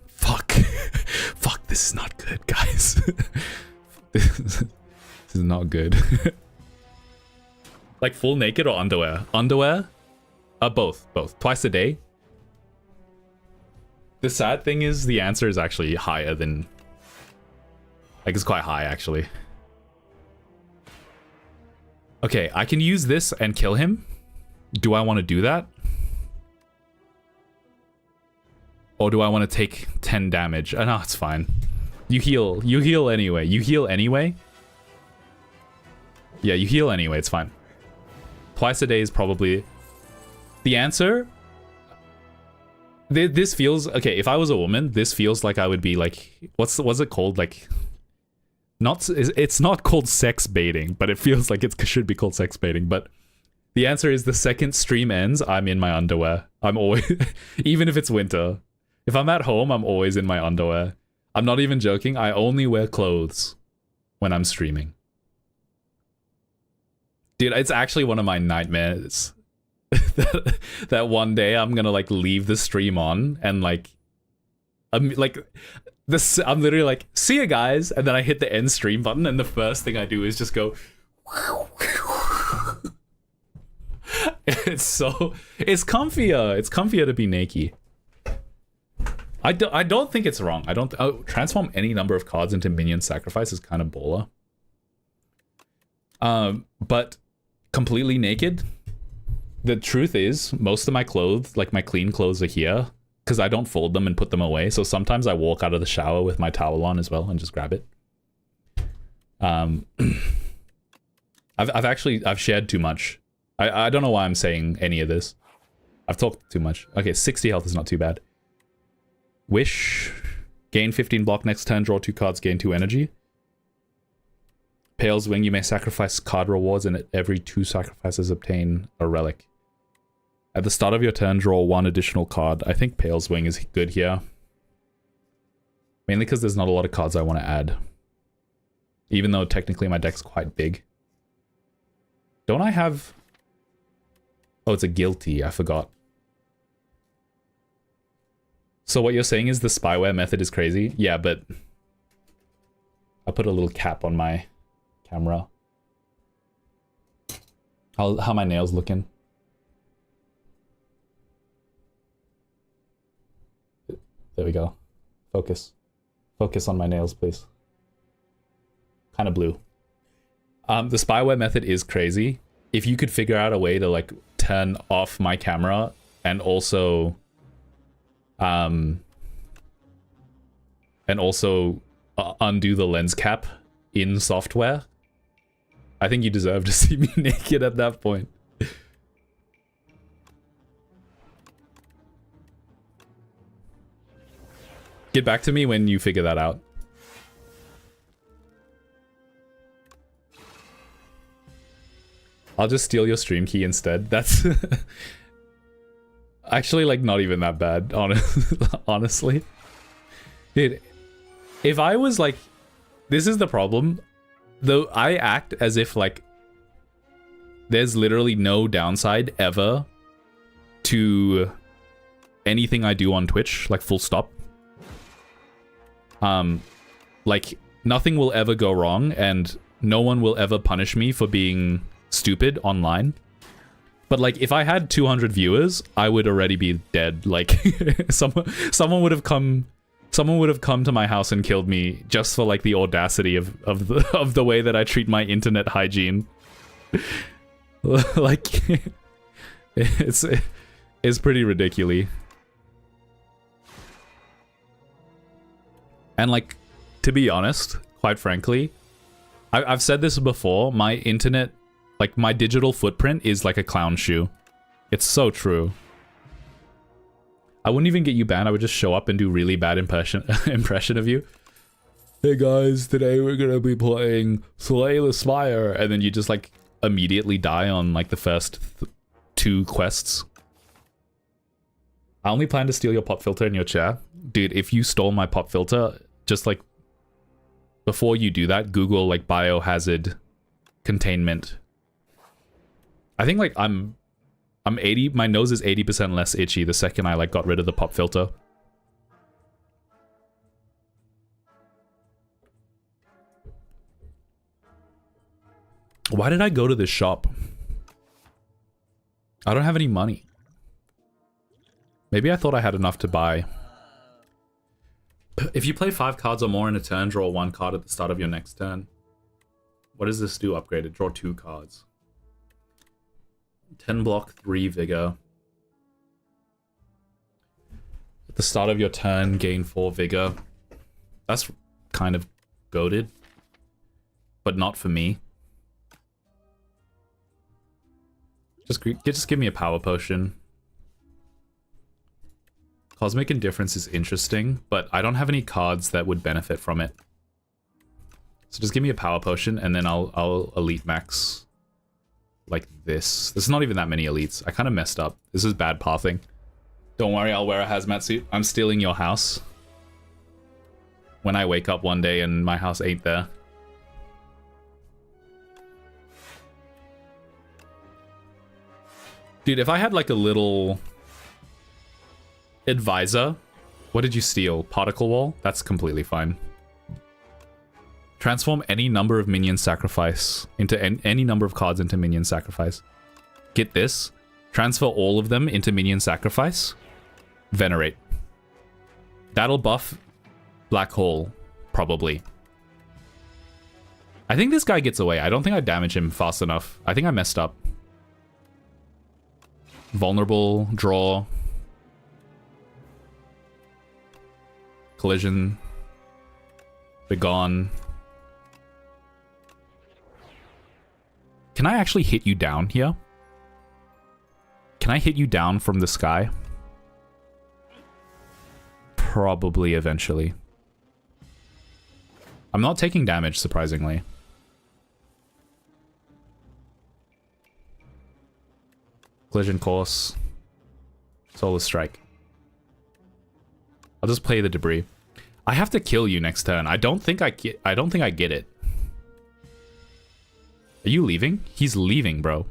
Speaker 1: Fuck. Fuck, this is not good, guys. This is not good. Like full naked or underwear? Underwear? Both. Twice a day. The sad thing is the answer is actually higher than... Like, it's quite high, actually. Okay, I can use this and kill him. Do I want to do that? Or do I want to take 10 damage? No, it's fine. You heal. You heal anyway. You heal anyway? Yeah, you heal anyway. It's fine. Twice a day is probably... The answer... This feels... Okay, if I was a woman, this feels like I would be like... What's it called? Like... It's not called sex baiting, but it feels like it should be called sex baiting. But the answer is the second stream ends, I'm in my underwear. I'm always... Even if it's winter. If I'm at home, I'm always in my underwear. I'm not even joking. I only wear clothes when I'm streaming. Dude, it's actually one of my nightmares. that one day I'm gonna like leave the stream on and like... I'm literally like, see ya guys, and then I hit the end stream button and the first thing I do is just go... It's comfier. It's comfier to be naked. I don't think it's wrong. Transform any number of cards into minion sacrifice is kind of baller. But completely naked, the truth is, most of my clothes, like my clean clothes, are here because I don't fold them and put them away. So sometimes I walk out of the shower with my towel on as well and just grab it. I've shared too much. I don't know why I'm saying any of this. I've talked too much. Okay, 60 health is not too bad. Wish. Gain 15 block next turn, draw 2 cards, gain 2 energy. Pale's Wing, you may sacrifice card rewards and at every 2 sacrifices obtain a relic. At the start of your turn, draw 1 additional card. I think Pale's Wing is good here. Mainly because there's not a lot of cards I want to add. Even though technically my deck's quite big. Don't I have... Oh, it's a guilty. I forgot. So what you're saying is the spyware method is crazy? Yeah, but... I'll put a little cap on my camera. How are my nails looking? There we go. Focus. Focus on my nails, please. Kind of blue. The spyware method is crazy. If you could figure out a way to like turn off my camera and also undo the lens cap in software, I think you deserve to see me naked at that point. Get back to me when you figure that out. I'll just steal your stream key instead. That's actually like not even that bad, honestly. Dude, if I was like, this is the problem, though I act as if like there's literally no downside ever to anything I do on Twitch, like full stop. Like nothing will ever go wrong and no one will ever punish me for being stupid online. But like, if I had 200 viewers, I would already be dead. Like, someone would have come to my house and killed me just for like the audacity of the way that I treat my internet hygiene. Like, it's pretty ridiculous. And like, to be honest, quite frankly, I've said this before, my internet, like my digital footprint is like a clown shoe. It's so true. I wouldn't even get you banned. I would just show up and do really bad impression of you. Hey guys, today we're gonna be playing Slay the Spire, and then you just like immediately die on like the first 2 quests. I only plan to steal your pop filter in your chair. Dude, if you stole my pop filter, just like before you do that, Google like biohazard containment. I think like I'm 80, my nose is 80% less itchy the second I like got rid of the pop filter. Why did I go to this shop? I don't have any money. Maybe I thought I had enough to buy. If you play 5 cards or more in a turn, draw 1 card at the start of your next turn. What does this do upgraded? Draw 2 cards. 10 block, 3 vigor. At the start of your turn, gain 4 vigor. That's kind of goated. But not for me. Just give me a power potion. Cosmic Indifference is interesting, but I don't have any cards that would benefit from it. So just give me a power potion, and then I'll elite max like this. There's not even that many elites. I kind of messed up. This is bad pathing. Don't worry, I'll wear a hazmat suit. I'm stealing your house. When I wake up one day and my house ain't there. Dude, if I had like a little advisor. What did you steal? Particle Wall? That's completely fine. Transform any number of minion sacrifice into any number of cards into minion sacrifice. Get this. Transfer all of them into minion sacrifice. Venerate. That'll buff Black Hole, probably. I think this guy gets away. I don't think I damage him fast enough. I think I messed up. Vulnerable, draw. Collision. Begone. Can I actually hit you down here? Can I hit you down from the sky? Probably eventually. I'm not taking damage, surprisingly. Collision Course. Solar Strike. I'll just play the debris. I have to kill you next turn. I don't think I get it. Are you leaving? He's leaving, bro.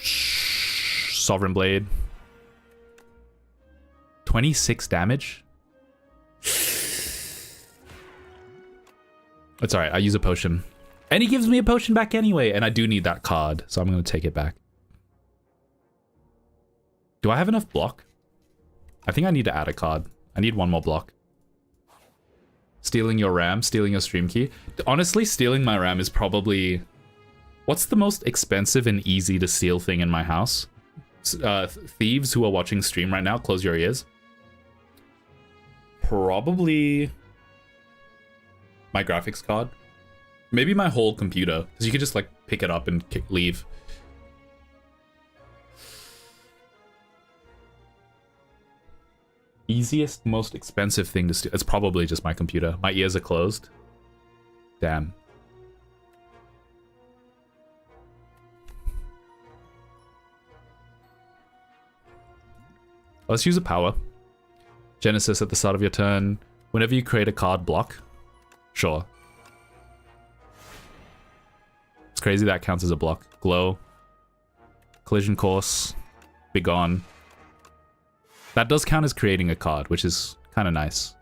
Speaker 1: Sovereign Blade. 26 damage? It's alright, I use a potion. And he gives me a potion back anyway, and I do need that card, so I'm gonna take it back. Do I have enough block? I think I need to add a card. I need one more block. Stealing your RAM, stealing your stream key. Honestly, stealing my RAM is probably... What's the most expensive and easy to steal thing in my house? Thieves who are watching stream right now, close your ears. Probably... my graphics card. Maybe my whole computer, because you could just like pick it up and leave. Easiest, most expensive thing to steal. It's probably just my computer. My ears are closed. Damn. Let's use a power. Genesis at the start of your turn. Whenever you create a card, block. Sure. It's crazy that counts as a block. Glow. Collision Course. Begone. That does count as creating a card, which is kind of nice.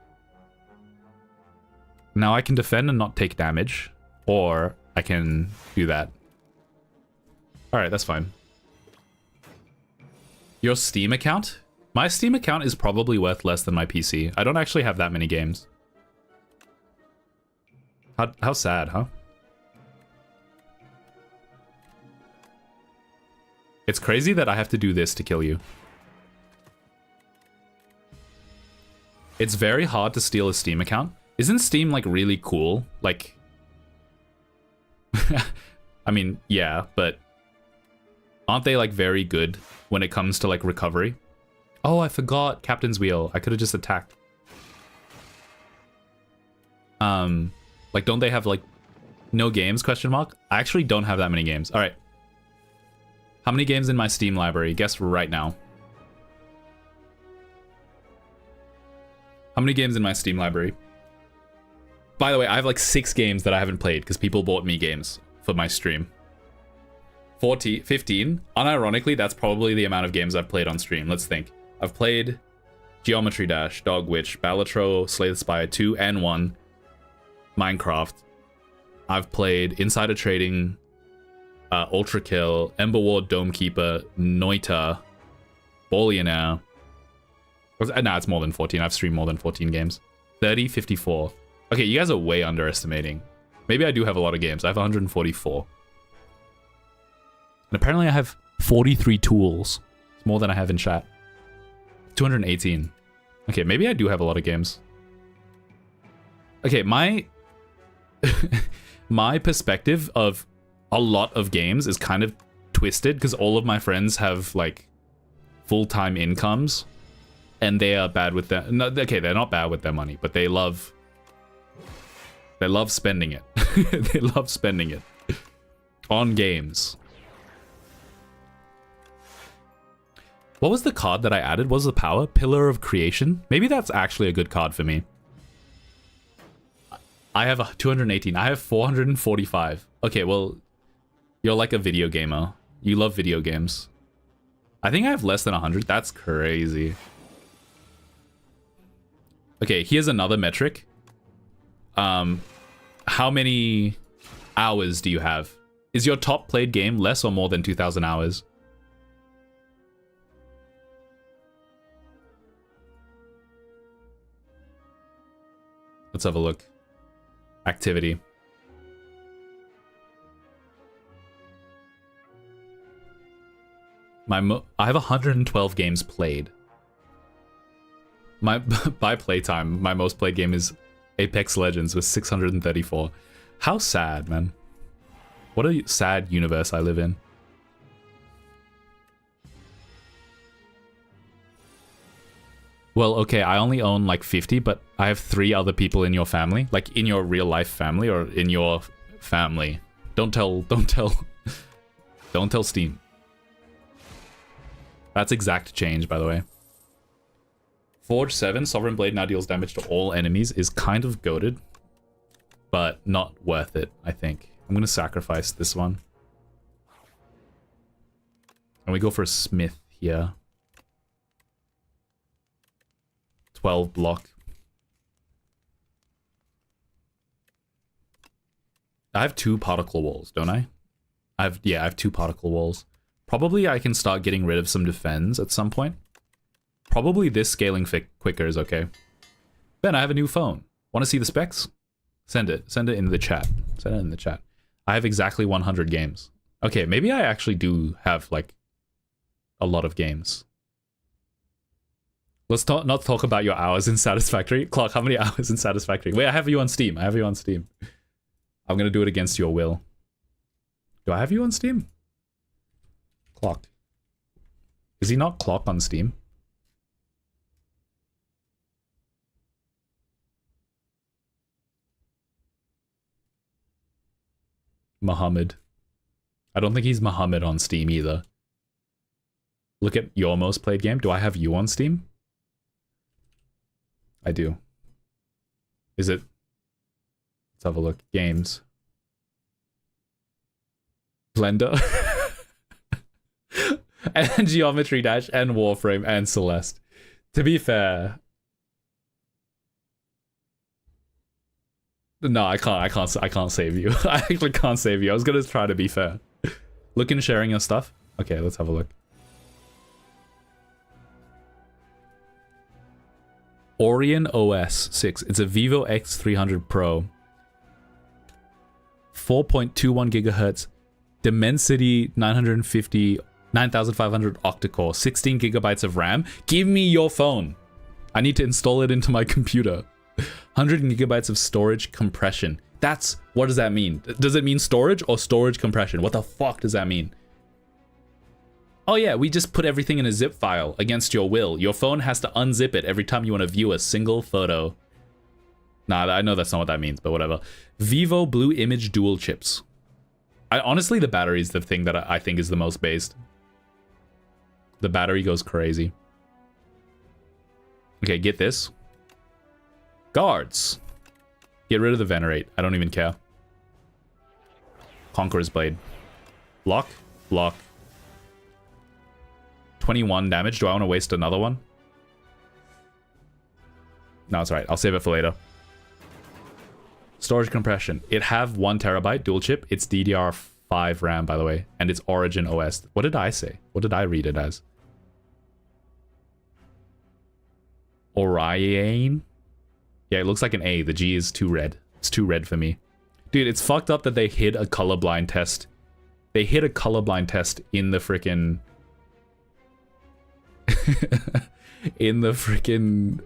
Speaker 1: Now I can defend and not take damage, or I can do that. Alright, that's fine. Your Steam account? My Steam account is probably worth less than my PC. I don't actually have that many games. How sad, huh? It's crazy that I have to do this to kill you. It's very hard to steal a Steam account. Isn't Steam, like, really cool? Like... I mean, yeah, but... aren't they, like, very good when it comes to, like, recovery? Oh, I forgot Captain's Wheel. I could have just attacked. Like, don't they have, like, no games, question mark? I actually don't have that many games. Alright. How many games in my Steam library? Guess right now. How many games in my Steam library? By the way, I have, like, 6 games that I haven't played because people bought me games for my stream. 15. Unironically, that's probably the amount of games I've played on stream. Let's think. I've played Geometry Dash, Dog Witch, Balatro, Slay the Spire 2 and 1, Minecraft. I've played Insider Trading, Ultra Kill, Ember Ward, Dome Keeper, Noita, Billionaire. Nah, it's more than 14. I've streamed more than 14 games. 30, 54. Okay, you guys are way underestimating. Maybe I do have a lot of games. I have 144. And apparently I have 43 tools. It's more than I have in chat. 218. Okay, maybe I do have a lot of games. Okay, my my perspective of a lot of games is kind of twisted because all of my friends have, like, full-time incomes and they are bad with their... No, okay, they're not bad with their money, but they love spending it. They love spending it on games. What was the card that I added? What was the power? Pillar of Creation? Maybe that's actually a good card for me. I have 218. I have 445. Okay, well, you're like a video gamer. You love video games. I think I have less than 100. That's crazy. Okay, here's another metric. How many hours do you have? Is your top played game less or more than 2,000 hours? Let's have a look. Activity. I have 112 games played. By playtime, my most played game is Apex Legends with 634. How sad, man. What a sad universe I live in. Well, okay, I only own like 50, but I have 3 other people in your family. Like, in your real life family or in your family. Don't tell Steam. That's exact change, by the way. Forge 7, Sovereign Blade now deals damage to all enemies, is kind of goated, but not worth it, I think. I'm gonna sacrifice this one. And we go for a Smith here. 12 block. I have 2 particle walls, don't I? I have 2 particle walls. Probably I can start getting rid of some defense at some point. Probably this scaling quicker is okay. Ben, I have a new phone. Want to see the specs? Send it. Send it in the chat. Send it in the chat. I have exactly 100 games. Okay, maybe I actually do have, like, a lot of games. Let's not talk about your hours in Satisfactory. Clock, how many hours in Satisfactory? Wait, I have you on Steam. I have you on Steam. I'm gonna do it against your will. Do I have you on Steam? Clock. Is he not Clock on Steam? Muhammad. I don't think he's Muhammad on Steam either. Look at your most played game. Do I have you on Steam? I do. Is it? Let's have a look. Games. Blender. And Geometry Dash and Warframe and Celeste. To be fair. No, I can't save you. I actually can't save you. I was gonna try to be fair. Look into sharing your stuff. Okay, let's have a look. Orion OS 6. It's a Vivo X300 Pro. 4.21 gigahertz. Dimensity 9500 octa-core. 16 gigabytes of RAM. Give me your phone. I need to install it into my computer. 100 gigabytes of storage compression. What does that mean? Does it mean storage or storage compression? What the fuck does that mean? Oh yeah, we just put everything in a zip file against your will. Your phone has to unzip it every time you want to view a single photo. Nah, I know that's not what that means, but whatever. Vivo Blue Image dual chips. Honestly, the battery is the thing that I think is the most based. The battery goes crazy. Okay, get this. Guards. Get rid of the Venerate. I don't even care. Conqueror's Blade. Block. Block. 21 damage. Do I want to waste another one? No, it's alright. I'll save it for later. Storage compression. It have 1 terabyte dual chip. It's DDR5 RAM, by the way. And it's Origin OS. What did I say? What did I read it as? Orion? Yeah, it looks like an A. The G is too red. It's too red for me. Dude, it's fucked up that they hid a colorblind test. They hid a colorblind test in the freaking... in the freaking...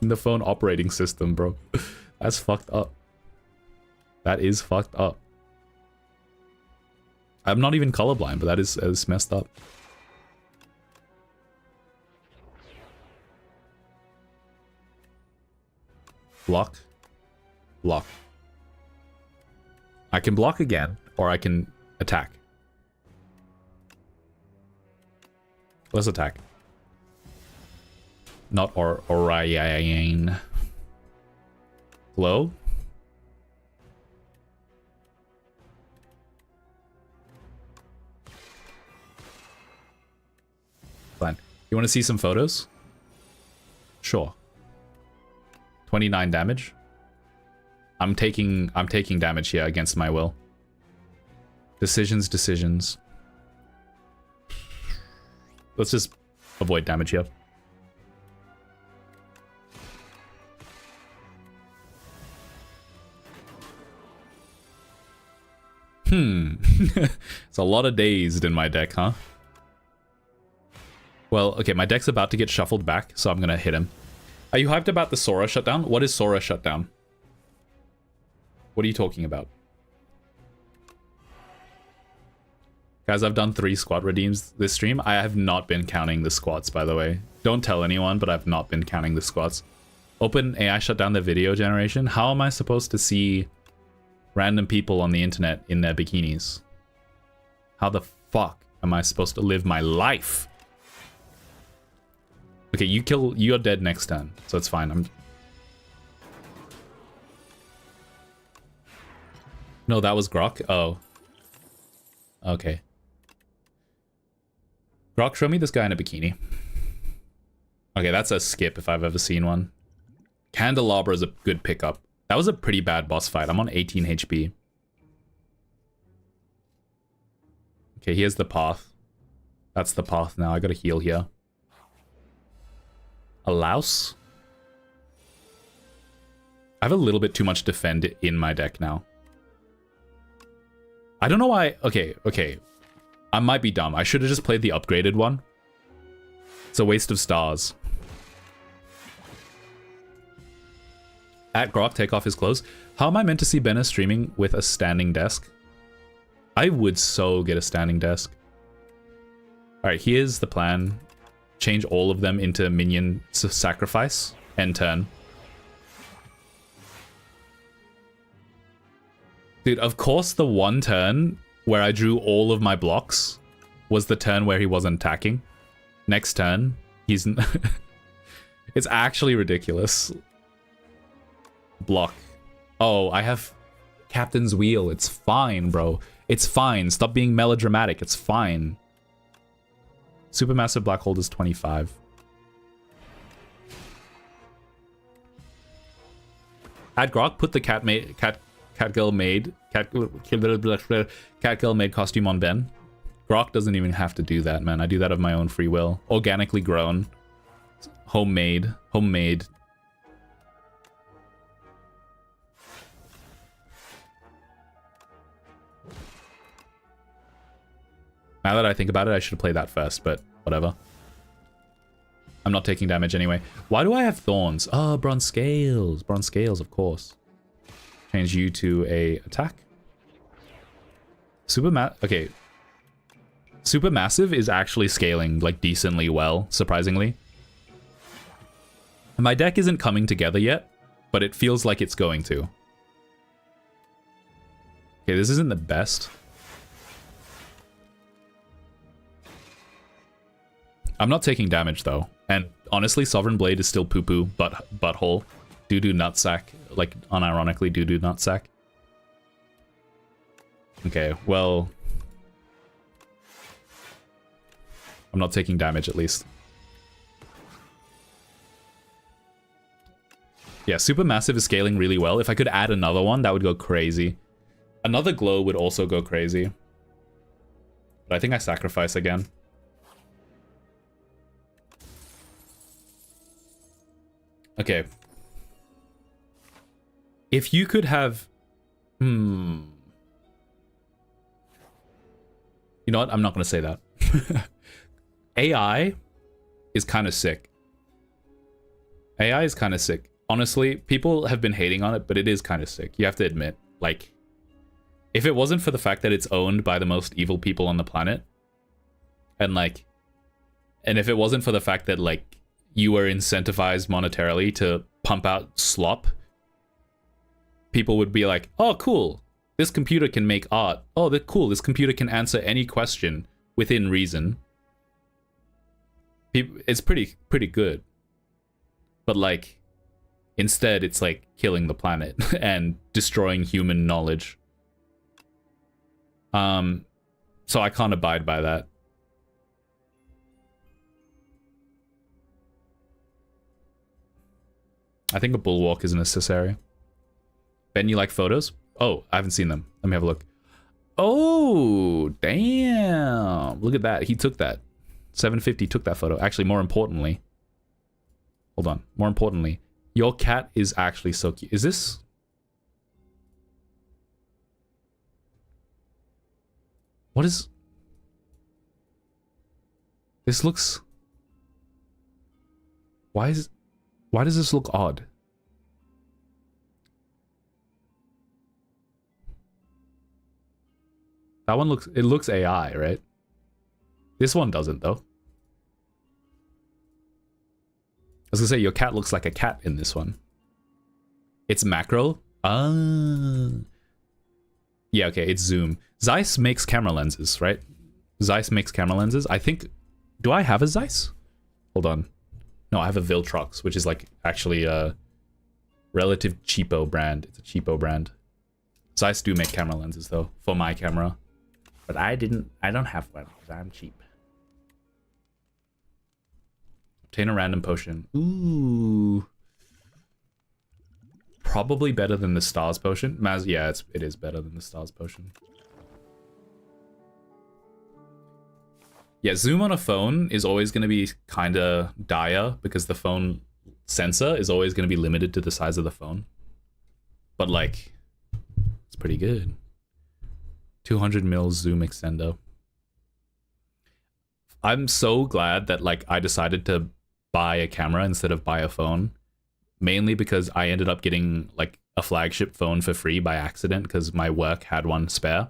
Speaker 1: in the phone operating system, bro. That's fucked up. That is fucked up. I'm not even colorblind, but that is messed up. Block. Block. I can block again, or I can attack. Let's attack. Not Orion. Glow. Fine. You want to see some photos? Sure. 29 damage. I'm taking damage here against my will. Decisions. Let's just avoid damage here. It's a lot of dazed in my deck, huh? Well, okay, my deck's about to get shuffled back, so I'm gonna hit him. Are you hyped about the Sora shutdown? What is Sora shutdown? What are you talking about? Guys, I've done 3 squad redeems this stream. I have not been counting the squats, by the way. Don't tell anyone, but I've not been counting the squats. Open AI shut down the video generation. How am I supposed to see random people on the internet in their bikinis? How the fuck am I supposed to live my life? Okay, you're dead next turn, so it's fine. No, that was Grok. Oh. Okay. Grok, show me this guy in a bikini. Okay, that's a skip if I've ever seen one. Candelabra is a good pickup. That was a pretty bad boss fight. I'm on 18 HP. Okay, here's the path. That's the path now. I gotta heal here. A louse? I have a little bit too much defend in my deck now. I don't know why... Okay. I might be dumb. I should have just played the upgraded one. It's a waste of stars. At Grok, take off his clothes. How am I meant to see Benna streaming with a standing desk? I would so get a standing desk. Alright, here's the plan. Change all of them into minion sacrifice. End turn. Dude, of course the one turn where I drew all of my blocks was the turn where he wasn't attacking. Next turn, he's... It's actually ridiculous. Block. Oh, I have Captain's Wheel. It's fine, bro. It's fine. Stop being melodramatic. It's fine. Supermassive Black Hole is 25. At Grok, put the cat Catgirl made costume on Ben. Grok doesn't even have to do that, man. I do that of my own free will. Organically grown. Homemade. Homemade. Now that I think about it, I should have played that first, but whatever. I'm not taking damage anyway. Why do I have thorns? Oh, bronze scales. Bronze scales, of course. Change you to a attack. Okay. Supermassive is actually scaling, like, decently well, surprisingly. My deck isn't coming together yet, but it feels like it's going to. Okay, this isn't the best. I'm not taking damage, though. And honestly, Sovereign Blade is still poo-poo, butthole. Doo-doo nutsack. Like, unironically, doo-doo nutsack. Okay, well... I'm not taking damage, at least. Yeah, Supermassive is scaling really well. If I could add another one, that would go crazy. Another glow would also go crazy. But I think I sacrifice again. Okay. If you could have... You know what? I'm not going to say that. AI is kind of sick. AI is kind of sick. Honestly, people have been hating on it, but it is kind of sick. You have to admit. Like, if it wasn't for the fact that it's owned by the most evil people on the planet, and if it wasn't for the fact that, like, you were incentivized monetarily to pump out slop, people would be like, oh, cool, this computer can make art. Oh, that's cool, this computer can answer any question within reason. It's pretty good. But, like, instead, it's, like, killing the planet and destroying human knowledge. So I can't abide by that. I think a bulwark is necessary. Ben, you like photos? Oh, I haven't seen them. Let me have a look. Oh, damn. Look at that. He took that. 750 took that photo. Actually, more importantly. Hold on. More importantly, your cat is actually so cute. Is this... What is... This looks... Why does this look odd? That one looks... It looks AI, right? This one doesn't, though. I was gonna say, your cat looks like a cat in this one. It's macro? Ah. Yeah, okay, it's zoom. Zeiss makes camera lenses, right? Zeiss makes camera lenses. I think... Do I have a Zeiss? Hold on. No, I have a Viltrox, which is, like, actually a relative cheapo brand. It's a cheapo brand. Zeiss do make camera lenses, though, for my camera. But I don't have one, because I'm cheap. Obtain a random potion. Ooh. Probably better than the Stars potion. Yeah, it is better than the Stars potion. Yeah, zoom on a phone is always going to be kind of dire because the phone sensor is always going to be limited to the size of the phone. But, like, it's pretty good. 200 mil zoom extender. I'm so glad that, like, I decided to buy a camera instead of buy a phone. Mainly because I ended up getting, like, a flagship phone for free by accident because my work had one spare.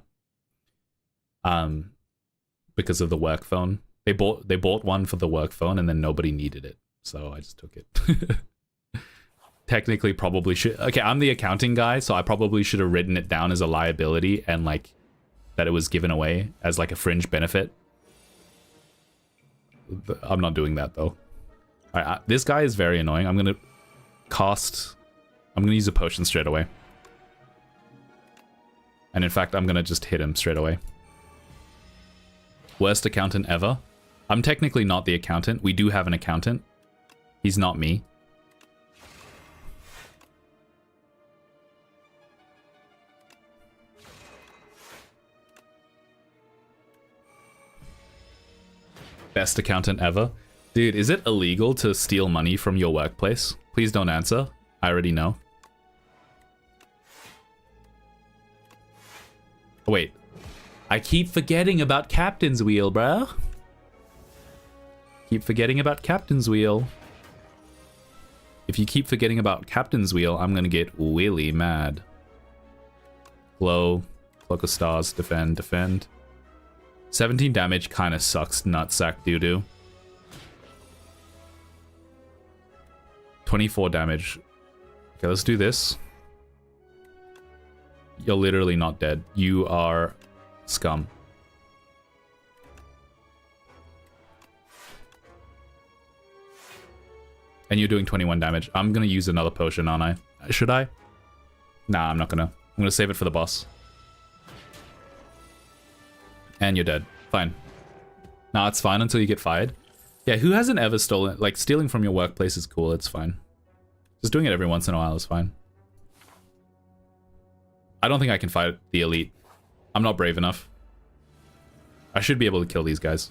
Speaker 1: Because of the work phone. They bought one for the work phone and then nobody needed it. So I just took it. Technically probably should... Okay, I'm the accounting guy, so I probably should have written it down as a liability and, like, that it was given away as, like, a fringe benefit. I'm not doing that, though. Alright, this guy is very annoying. I'm gonna cast... I'm gonna use a potion straight away. And in fact, I'm gonna just hit him straight away. Worst accountant ever. I'm technically not the accountant. We do have an accountant. He's not me. Best accountant ever. Dude, is it illegal to steal money from your workplace? Please don't answer. I already know. Oh, wait. I keep forgetting about Captain's Wheel, bro. Keep forgetting about Captain's Wheel. If you keep forgetting about Captain's Wheel, I'm gonna get really mad. Glow, Cloak of Stars, defend, defend. 17 damage kind of sucks, nutsack doo-doo. 24 damage. Okay, let's do this. You're literally not dead. You are scum. And you're doing 21 damage. I'm gonna use another potion, aren't I? Should I? Nah, I'm not gonna. I'm gonna save it for the boss. And you're dead. Fine. Nah, it's fine until you get fired. Yeah, who hasn't ever stolen... Like, stealing from your workplace is cool. It's fine. Just doing it every once in a while is fine. I don't think I can fight the elite. I'm not brave enough. I should be able to kill these guys.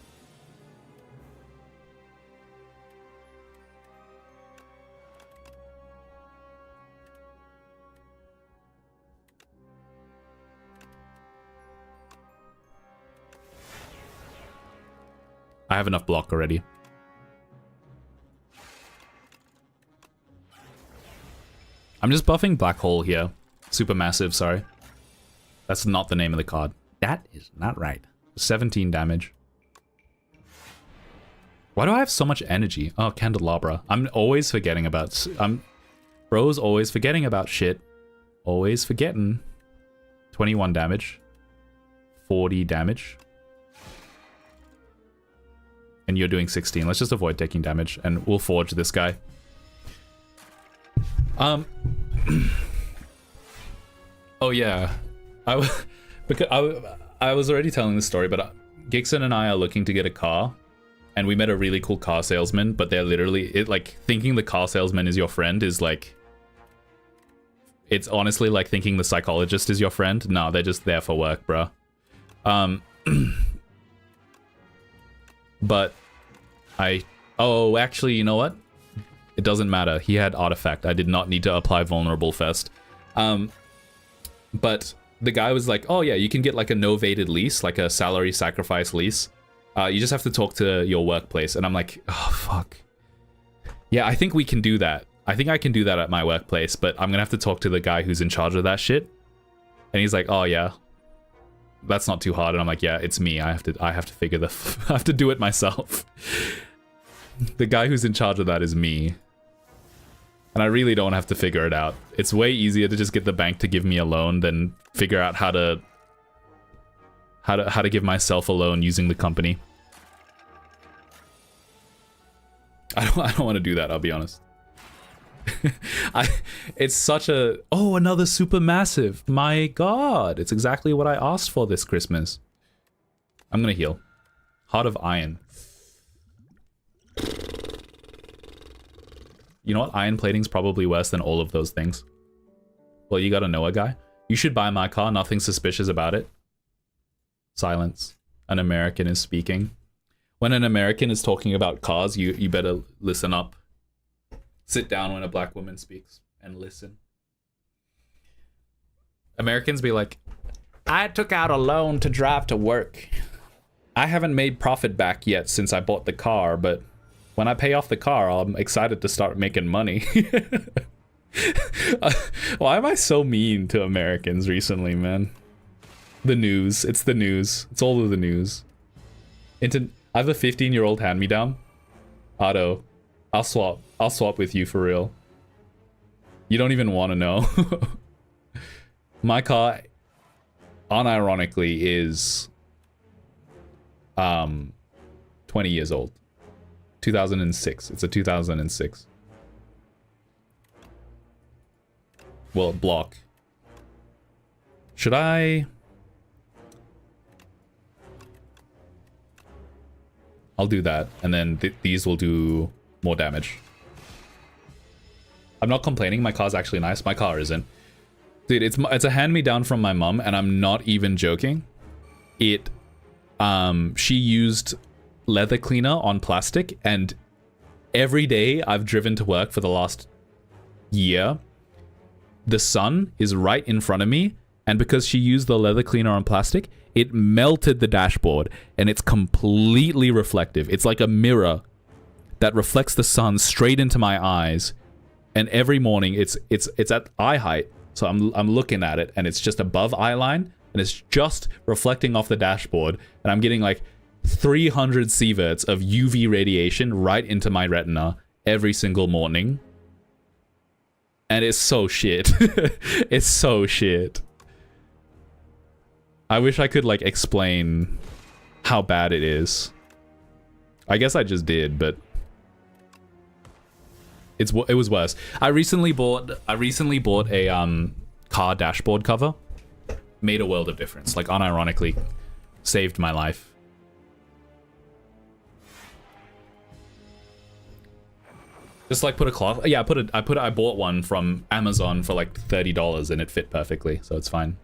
Speaker 1: I have enough block already. I'm just buffing Black Hole here. Supermassive, sorry. That's not the name of the card. That is not right. 17 damage. Why do I have so much energy? Oh, Candelabra. I'm always forgetting about... Bro's always forgetting about shit. Always forgetting. 21 damage. 40 damage. And you're doing 16. Let's just avoid taking damage, and we'll forge this guy. Oh yeah, I was already telling this story, but Gixon and I are looking to get a car, and we met a really cool car salesman. But they're literally like thinking the car salesman is your friend is like. It's honestly like thinking the psychologist is your friend. No, they're just there for work, bro. But oh, actually, you know what? It doesn't matter. He had Artifact. I did not need to apply Vulnerable first. But the guy was like, oh yeah, you can get like a novated lease, like a salary sacrifice lease. You just have to talk to your workplace. And I'm like, oh, fuck. Yeah, I think we can do that. I think I can do that at my workplace, but I'm gonna have to talk to the guy who's in charge of that shit. And he's like, oh yeah. That's not too hard. And I'm like, yeah, it's me. I have to figure I have to do it myself. The guy who's in charge of that is me. And I really don't have to figure it out. It's way easier to just get the bank to give me a loan than figure out how to give myself a loan using the company. I don't want to do that, I'll be honest. It's such a... Oh, another supermassive. My god. It's exactly what I asked for this Christmas. I'm gonna heal. Heart of Iron. You know what? Iron plating's probably worse than all of those things. Well, you gotta know a guy. You should buy my car. Nothing suspicious about it. Silence. An American is speaking. When an American is talking about cars, you better listen up. Sit down when a black woman speaks and listen. Americans be like, I took out a loan to drive to work. I haven't made profit back yet since I bought the car, but when I pay off the car, I'm excited to start making money. Why am I so mean to Americans recently, man? The news. It's the news. It's all of the news. I have a 15-year-old hand-me-down. Otto. I'll swap with you for real. You don't even want to know. My car, unironically, is 20 years old. 2006. It's a 2006. Well, block. Should I... I'll do that, and then these will do more damage. I'm not complaining, my car's actually nice. My car isn't. Dude, it's a hand-me-down from my mum, and I'm not even joking. She used leather cleaner on plastic, and every day I've driven to work for the last year, the sun is right in front of me, and because she used the leather cleaner on plastic, it melted the dashboard, and it's completely reflective. It's like a mirror that reflects the sun straight into my eyes, and every morning it's at eye height, so I'm looking at it, and it's just above eye line, and it's just reflecting off the dashboard, and I'm getting like 300 sieverts of UV radiation right into my retina every single morning. And it's so shit. It's so shit. I wish I could like explain how bad it is. I guess I just did, but it was worse. I recently bought a car dashboard cover. Made a world of difference. Like, unironically, saved my life. Just like put a cloth. Yeah, I bought one from Amazon for like $30 and it fit perfectly, so it's fine.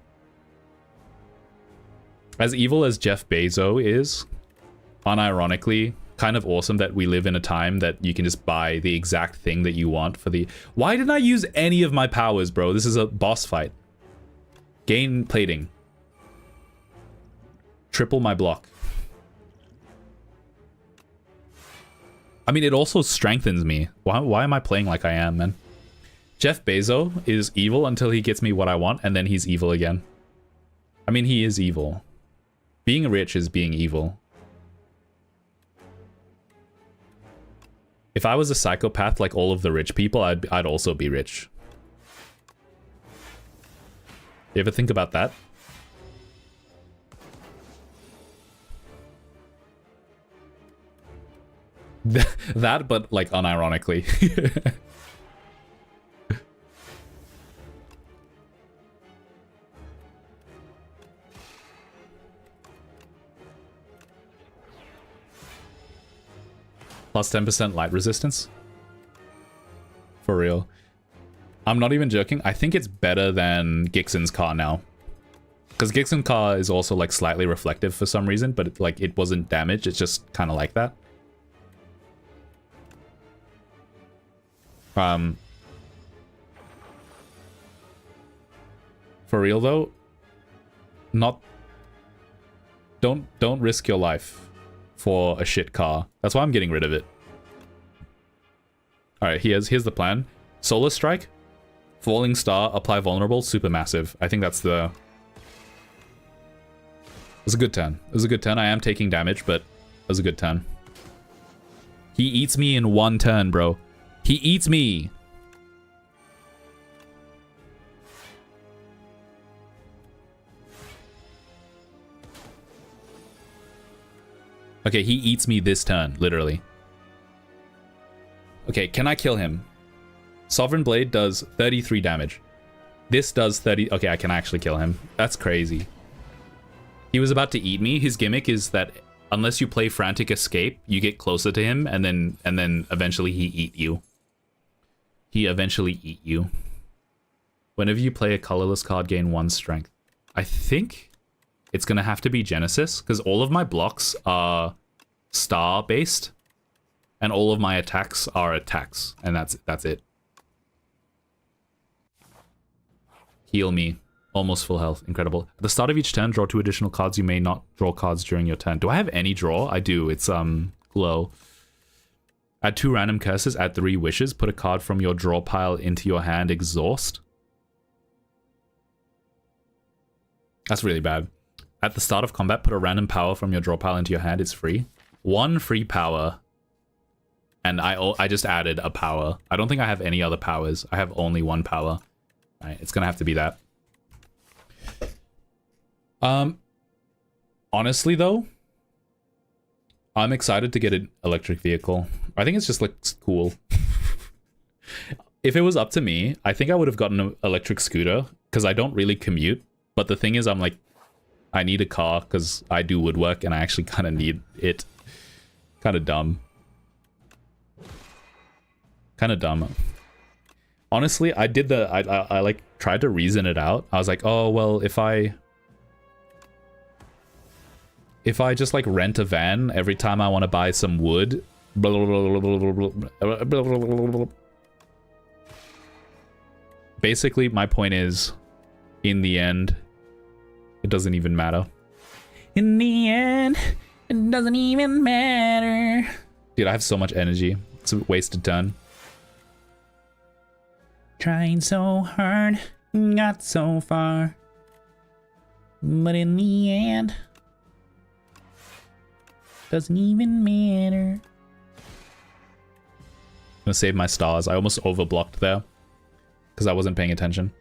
Speaker 1: As evil as Jeff Bezos is, unironically, kind of awesome that we live in a time that you can just buy the exact thing that you want for the... Why didn't I use any of my powers, bro? This is a boss fight. Gain plating. Triple my block. I mean, it also strengthens me. Why am I playing like I am, man? Jeff Bezos is evil until he gets me what I want, and then he's evil again. I mean, he is evil. Being rich is being evil. If I was a psychopath like all of the rich people, I'd also be rich. You ever think about that? That, but like unironically. Plus 10% light resistance? For real. I'm not even joking. I think it's better than Gixon's car now. Because Gixon's car is also like slightly reflective for some reason, but it wasn't damaged. It's just kind of like that. For real though, don't risk your life for a shit car. That's why I'm getting rid of it. Alright, here's the plan. Solar Strike, Falling Star, apply vulnerable, supermassive. I think that's the... It was a good turn. It was a good turn. I am taking damage, but it was a good turn. He eats me in one turn, bro. He eats me. Okay, he eats me this turn, literally. Okay, can I kill him? Sovereign Blade does 33 damage. This does 30... Okay, I can actually kill him. That's crazy. He was about to eat me. His gimmick is that unless you play Frantic Escape, you get closer to him, and then eventually he eat you. He eventually eat you. Whenever you play a colorless card, gain 1 strength. I think it's gonna have to be Genesis, because all of my blocks are star-based, and all of my attacks are attacks, and that's it. Heal me. Almost full health. Incredible. At the start of each turn, draw 2 additional cards. You may not draw cards during your turn. Do I have any draw? I do. It's glow. Add 2 random curses. Add 3 wishes. Put a card from your draw pile into your hand. Exhaust. That's really bad. At the start of combat, put a random power from your draw pile into your hand. It's free. 1 free power. And I just added a power. I don't think I have any other powers. I have only 1 power. Alright, it's gonna have to be that. Honestly though, I'm excited to get an electric vehicle. I think it's just looks cool. If it was up to me, I think I would have gotten an electric scooter because I don't really commute. But the thing is, I'm like, I need a car because I do woodwork and I actually kind of need it. Kind of dumb. Kind of dumb. Honestly, I did the... I like tried to reason it out. I was like, oh, well, if I if I just like rent a van every time I want to buy some wood. Basically, my point is, in the end, it doesn't even matter. In the end, it doesn't even matter. Dude, I have so much energy. It's a wasted turn. Trying so hard, got so far. But in the end, doesn't even matter. I'm gonna save my stars. I almost overblocked there because I wasn't paying attention.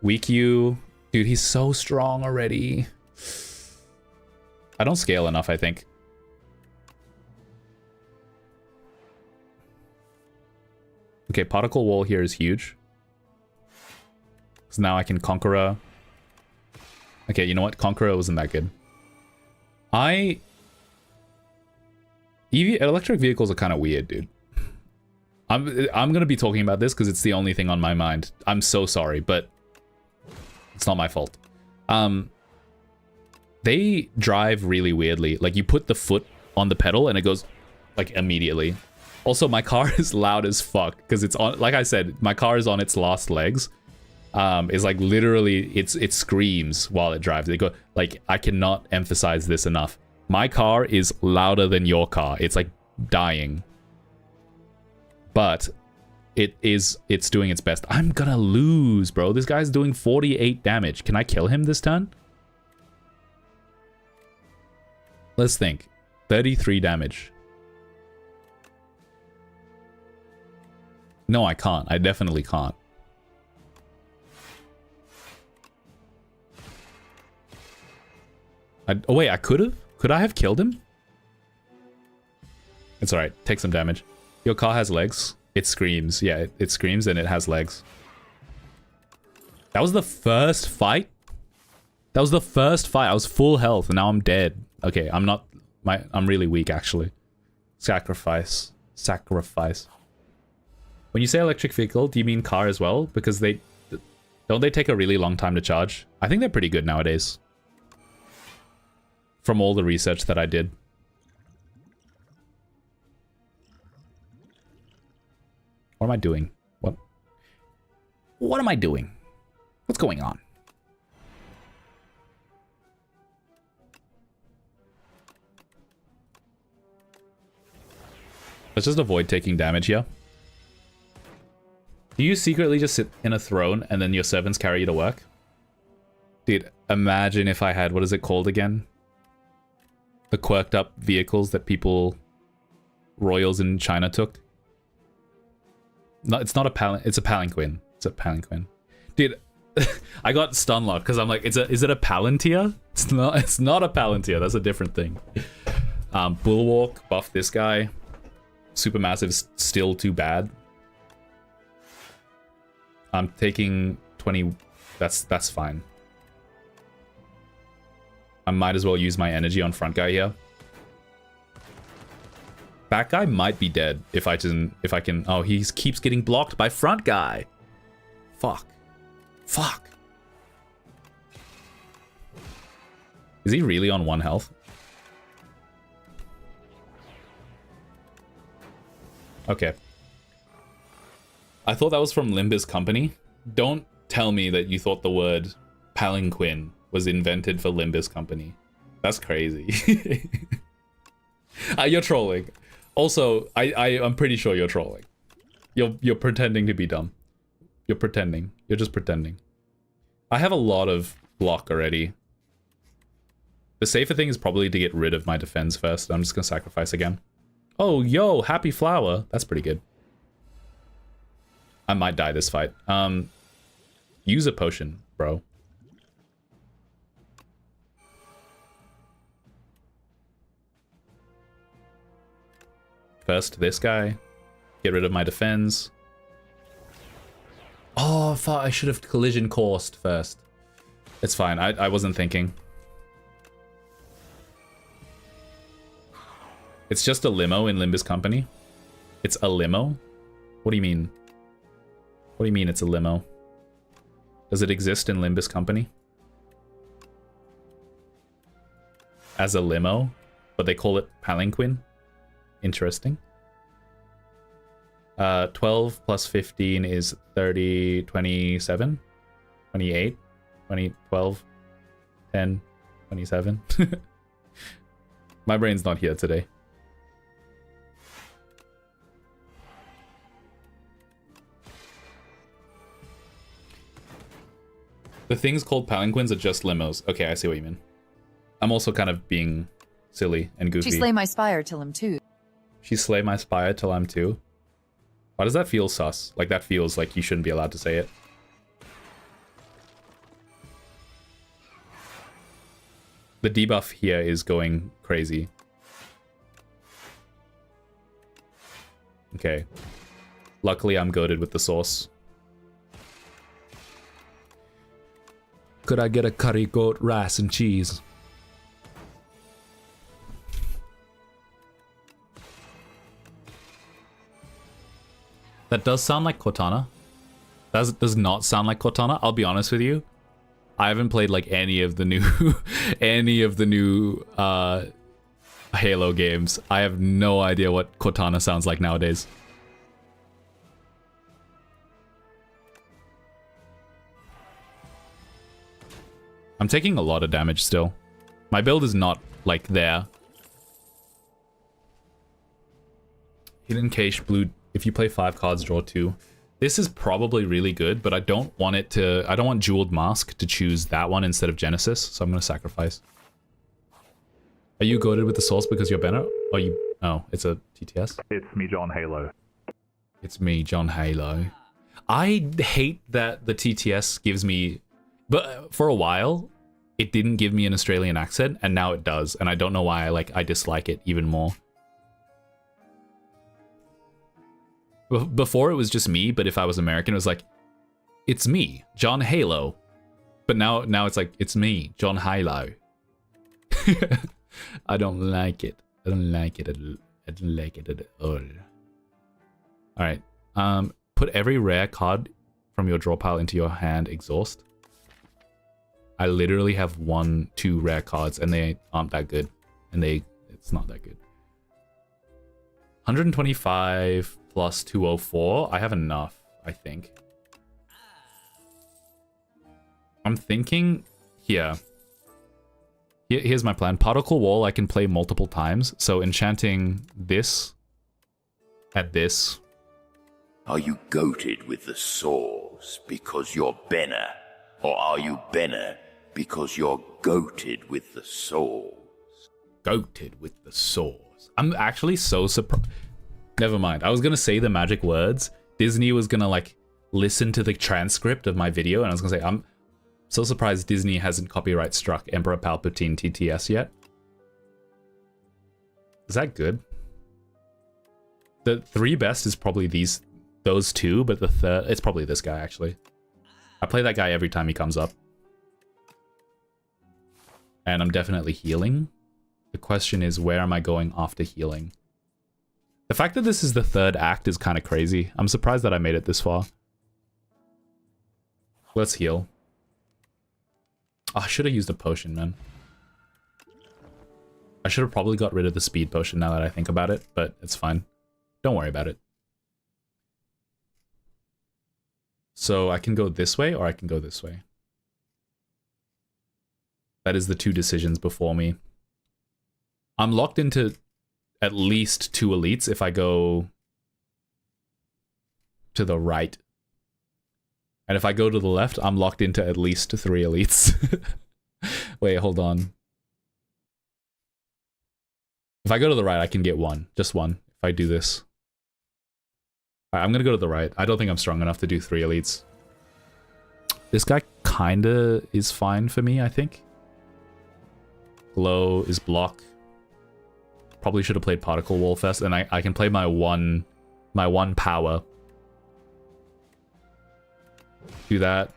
Speaker 1: Weak you. Dude, he's so strong already. I don't scale enough, I think. Okay, particle wall here is huge. So now I can Conqueror. Okay, you know what? Conqueror wasn't that good. Electric vehicles are kind of weird, dude. I'm gonna be talking about this because it's the only thing on my mind. I'm so sorry, but it's not my fault. They drive really weirdly. Like, you put the foot on the pedal and it goes like immediately. Also, my car is loud as fuck because it's on, like I said, my car is on its last legs. It's like literally it screams while it drives. They go, like, I cannot emphasize this enough. My car is louder than your car. It's like dying. But it's doing its best. I'm gonna lose, bro. This guy's doing 48 damage. Can I kill him this turn? Let's think. 33 damage. No, I can't. I definitely can't. Oh wait, I could have? Could I have killed him? It's alright. Take some damage. Your car has legs. It screams. Yeah, it screams and it has legs. That was the first fight? That was the first fight. I was full health and now I'm dead. Okay, I'm not... I'm really weak, actually. Sacrifice. Sacrifice. When you say electric vehicle, do you mean car as well? Because they... Don't they take a really long time to charge? I think they're pretty good nowadays. From all the research that I did. What am I doing? What am I doing? What's going on? Let's just avoid taking damage here. Do you secretly just sit in a throne and then your servants carry you to work? Dude, imagine if I had, what is it called again? The quirked up vehicles that royals in China took. No, it's not a it's a palanquin. It's a palanquin. Dude, I got stun locked because I'm like, is it a palantir? It's not a palantir. That's a different thing. Bulwark, buff this guy. Supermassive's still too bad. I'm taking 20. That's fine. I might as well use my energy on front guy here. Back guy might be dead if I can. Oh, he keeps getting blocked by front guy. Fuck. Fuck. Is he really on 1 health? Okay. I thought that was from Limba's company. Don't tell me that you thought the word palanquin was invented for Limba's company. That's crazy. You're trolling. Also, I'm pretty sure you're trolling. You're pretending to be dumb. You're pretending. You're just pretending. I have a lot of block already. The safer thing is probably to get rid of my defense first. I'm just gonna sacrifice again. Oh, yo, happy flower. That's pretty good. I might die this fight. Use a potion, bro. First, this guy. Get rid of my defense. Oh, I thought I should have collision coursed first. It's fine. I wasn't thinking. It's just a limo in Limba's company. It's a limo? What do you mean? What do you mean it's a limo? Does it exist in Limba's company? as a limo, but they call it palanquin. Interesting. 12 plus 15 is 30, 27, 28, 20, 12, 10, 27. My brain's not here today. The things called palanquins are just limos. Okay, I see what you mean. I'm also kind of being silly and goofy.
Speaker 3: She slay my spire till I'm 2.
Speaker 1: She slay my spire till I'm 2. Why does that feel sus? Like, that feels like you shouldn't be allowed to say it. The debuff here is going crazy. Okay. Luckily, I'm goated with the sauce. Could I get a curry goat, rice, and cheese? That does sound like Cortana. That does not sound like Cortana. I'll be honest with you. I haven't played like any of the new Halo games. I have no idea what Cortana sounds like nowadays. I'm taking a lot of damage still. My build is not like there. Hidden Cache, blue. If you play 5 cards, draw 2. This is probably really good, but I don't want it to... I don't want Jeweled Mask to choose that one instead of Genesis, so I'm going to sacrifice. Are you goated with the source because you're Bennett? Or you... Oh, it's a TTS?
Speaker 4: It's me, John Halo.
Speaker 1: It's me, John Halo. I hate that the TTS gives me... But for a while, it didn't give me an Australian accent, and now it does. And I don't know why I dislike it even more. Before it was just me, but if I was American, it was like, it's me, John Halo. But now it's like, it's me, John Halo. I don't like it. I don't like it. I don't like it at all. Alright. Put every rare card from your draw pile into your hand, exhaust. I literally have 2 rare cards, and they aren't that good. And it's not that good. 125 plus 204. I have enough, I think. I'm thinking here. Here's my plan. Particle Wall I can play multiple times. So enchanting this at this.
Speaker 2: Are you goated with the sores because you're Benner? Or are you Benner because you're goated with the sores?
Speaker 1: Goated with the sores. I'm actually so surprised. Never mind. I was going to say the magic words. Disney was going to like listen to the transcript of my video, and I was going to say, I'm so surprised Disney hasn't copyright struck Emperor Palpatine TTS yet. Is that good? The 3 best is probably those 2, but the third, it's probably this guy actually. I play that guy every time he comes up. And I'm definitely healing. The question is, where am I going after healing? The fact that this is the 3rd act is kind of crazy. I'm surprised that I made it this far. Let's heal. Oh, I should have used a potion, man. I should have probably got rid of the speed potion now that I think about it, but it's fine. Don't worry about it. So I can go this way or I can go this way. That is the 2 decisions before me. I'm locked into at least 2 elites if I go to the right. And if I go to the left, I'm locked into at least 3 elites. Wait, hold on. If I go to the right, I can get 1. Just 1 if I do this. Alright, I'm gonna go to the right. I don't think I'm strong enough to do 3 elites. This guy kinda is fine for me, I think. Glow is block. Probably should have played Particle Wall first, and I can play my one power. Do that,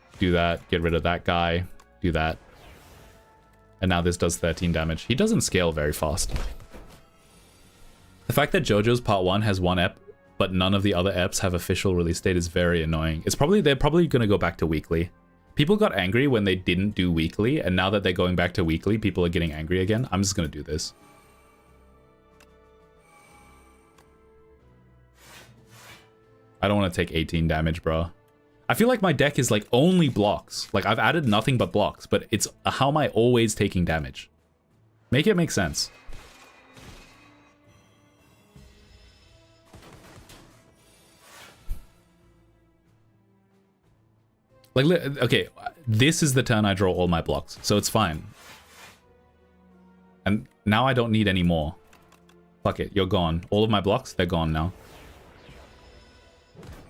Speaker 1: get rid of that guy, do that. And now this does 13 damage. He doesn't scale very fast. The fact that JoJo's Part 1 has 1 ep, but none of the other eps have official release date is very annoying. They're probably gonna go back to weekly. People got angry when they didn't do weekly, and now that they're going back to weekly, people are getting angry again. I'm just gonna do this. I don't want to take 18 damage, bro. I feel like my deck is like only blocks. Like I've added nothing but blocks, but it's how am I always taking damage? Make it make sense. Like, okay, this is the turn I draw all my blocks, so it's fine. And now I don't need any more. Fuck it, you're gone. All of my blocks, they're gone now.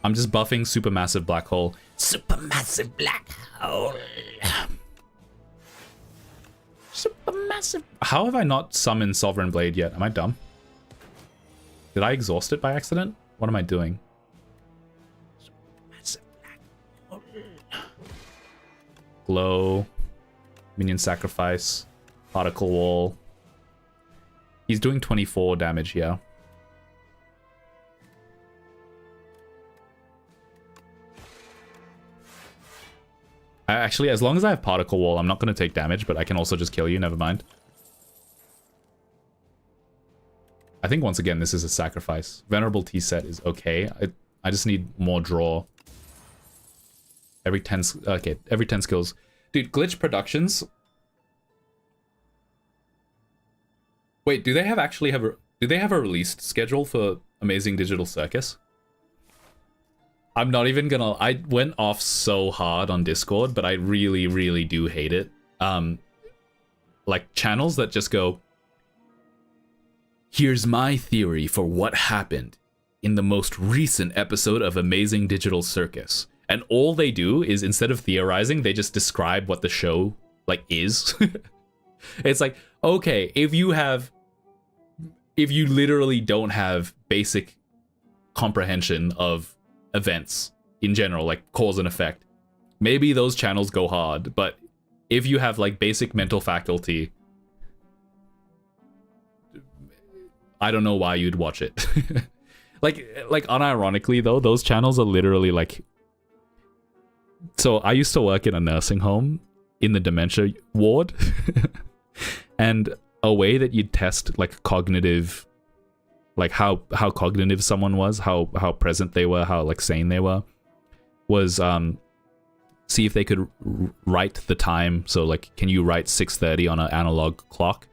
Speaker 1: I'm just buffing Supermassive Black Hole. Supermassive Black Hole. Supermassive. How have I not summoned Sovereign Blade yet? Am I dumb? Did I exhaust it by accident? What am I doing? Glow, minion sacrifice, particle wall. He's doing 24 damage here. Actually, as long as I have particle wall, I'm not going to take damage, but I can also just kill you. Never mind. I think once again, this is a sacrifice. Venerable Tea set is okay. I just need more draw. Every 10 skills. Dude, Glitch Productions. Wait, do they have a release schedule for Amazing Digital Circus? I'm not even gonna, I went off so hard on Discord, but I really, really do hate it. Like channels that just go, here's my theory for what happened in the most recent episode of Amazing Digital Circus. And all they do is, instead of theorizing, they just describe what the show, like, is. It's like, okay, if you literally don't have basic comprehension of events in general, like cause and effect, maybe those channels go hard. But if you have, like, basic mental faculty, I don't know why you'd watch it. like unironically, though, those channels are literally, like... So I used to work in a nursing home in the dementia ward. And a way that you'd test, like, cognitive, like how cognitive someone was, how present they were, how, like, sane they were, was see if they could write the time. So, like, can you write 6:30 on an analog clock?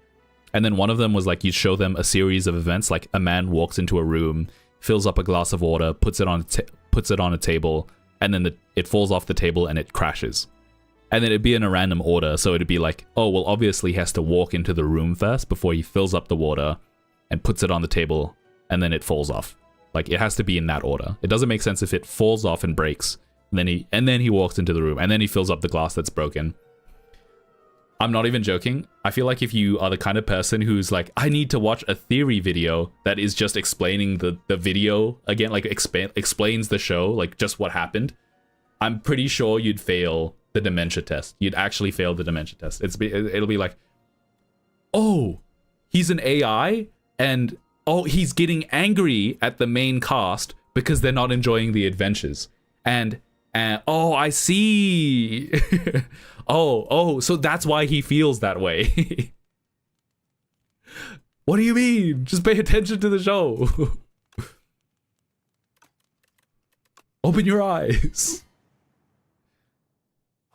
Speaker 1: And then one of them was, like, you'd show them a series of events, like a man walks into a room, fills up a glass of water, puts it on a table, and then it falls off the table and it crashes. And then it'd be in a random order, so it'd be like, oh, well, obviously he has to walk into the room first before he fills up the water and puts it on the table, and then it falls off. Like, it has to be in that order. It doesn't make sense if it falls off and breaks, and then he walks into the room, and then he fills up the glass that's broken. I'm not even joking. I feel like if you are the kind of person who's like, I need to watch a theory video that is just explaining the video again, like explains the show, like just what happened, I'm pretty sure you'd fail the dementia test. You'd actually fail the dementia test. It'll be like, oh, he's an AI, and oh, he's getting angry at the main cast because they're not enjoying the adventures. And oh, I see. Oh, so that's why he feels that way. What do you mean? Just pay attention to the show. Open your eyes.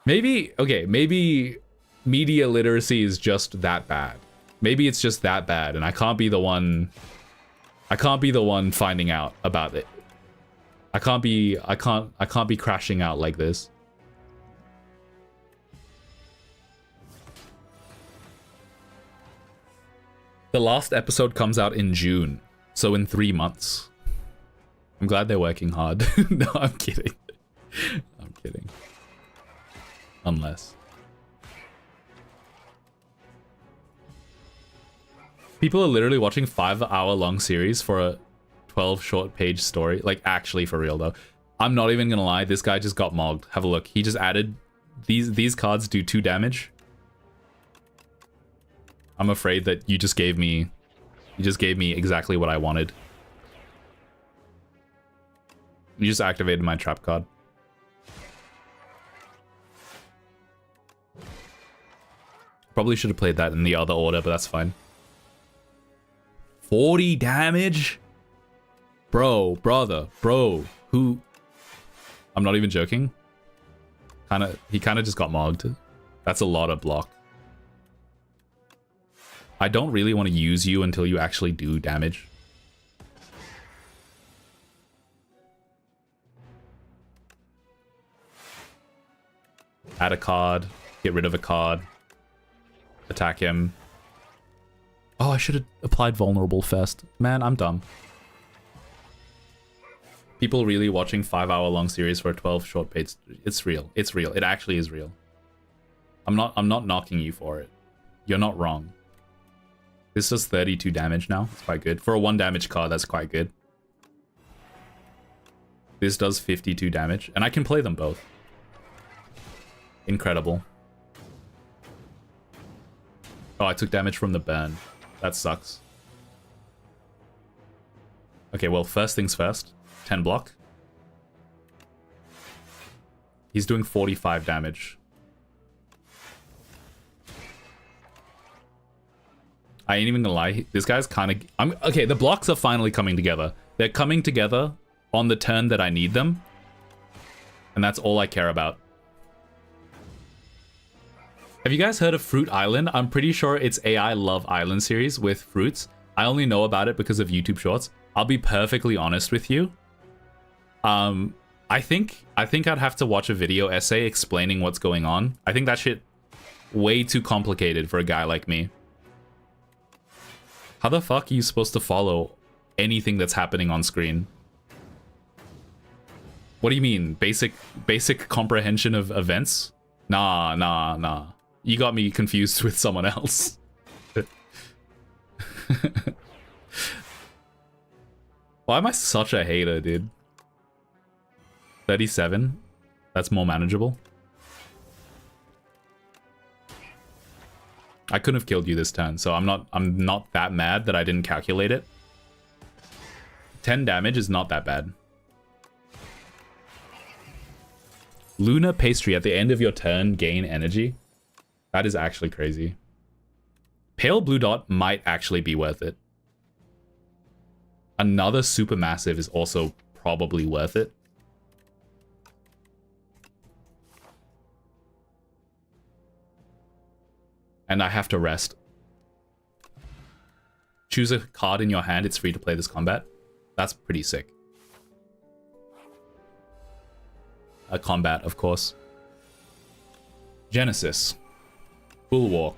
Speaker 1: Maybe media literacy is just that bad. Maybe it's just that bad, and I can't be the one finding out about it. I can't be crashing out like this. The last episode comes out in June, so in 3 months. I'm glad they're working hard. No, I'm kidding. I'm kidding. Unless. People are literally watching 5-hour-long series for a 12 short page story. Like, actually, for real though. I'm not even gonna lie, this guy just got mogged. Have a look. He just added these cards do 2 damage. I'm afraid that you just gave me exactly what I wanted. You just activated my trap card. Probably should have played that in the other order, but that's fine. 40 damage? Bro, brother, bro, who... I'm not even joking. He kind of just got mogged. That's a lot of block. I don't really want to use you until you actually do damage. Add a card, get rid of a card, attack him. Oh, I should have applied vulnerable first. Man, I'm dumb. People really watching 5-hour-long series for a 12 short paid. It's real. It's real. It actually is real. I'm not knocking you for it. You're not wrong. This does 32 damage now. It's quite good. For a 1 damage card, that's quite good. This does 52 damage. And I can play them both. Incredible. Oh, I took damage from the burn. That sucks. Okay, well, first things first. 10 block. He's doing 45 damage. I ain't even gonna lie. This guy's kind of... okay, the blocks are finally coming together. They're coming together on the turn that I need them. And that's all I care about. Have you guys heard of Fruit Island? I'm pretty sure it's AI Love Island series with fruits. I only know about it because of YouTube Shorts. I'll be perfectly honest with you. I think I'd have to watch a video essay explaining what's going on. I think that shit way too complicated for a guy like me. How the fuck are you supposed to follow anything that's happening on screen? What do you mean? Basic comprehension of events? Nah. You got me confused with someone else. Why am I such a hater, dude? 37? That's more manageable. I couldn't have killed you this turn, so I'm not that mad that I didn't calculate it. 10 damage is not that bad. Lunar Pastry at the end of your turn, gain energy. That is actually crazy. Pale Blue Dot might actually be worth it. Another Supermassive is also probably worth it. And I have to rest. Choose a card in your hand. It's free to play this combat. That's pretty sick. A combat, of course. Genesis. Bulwark.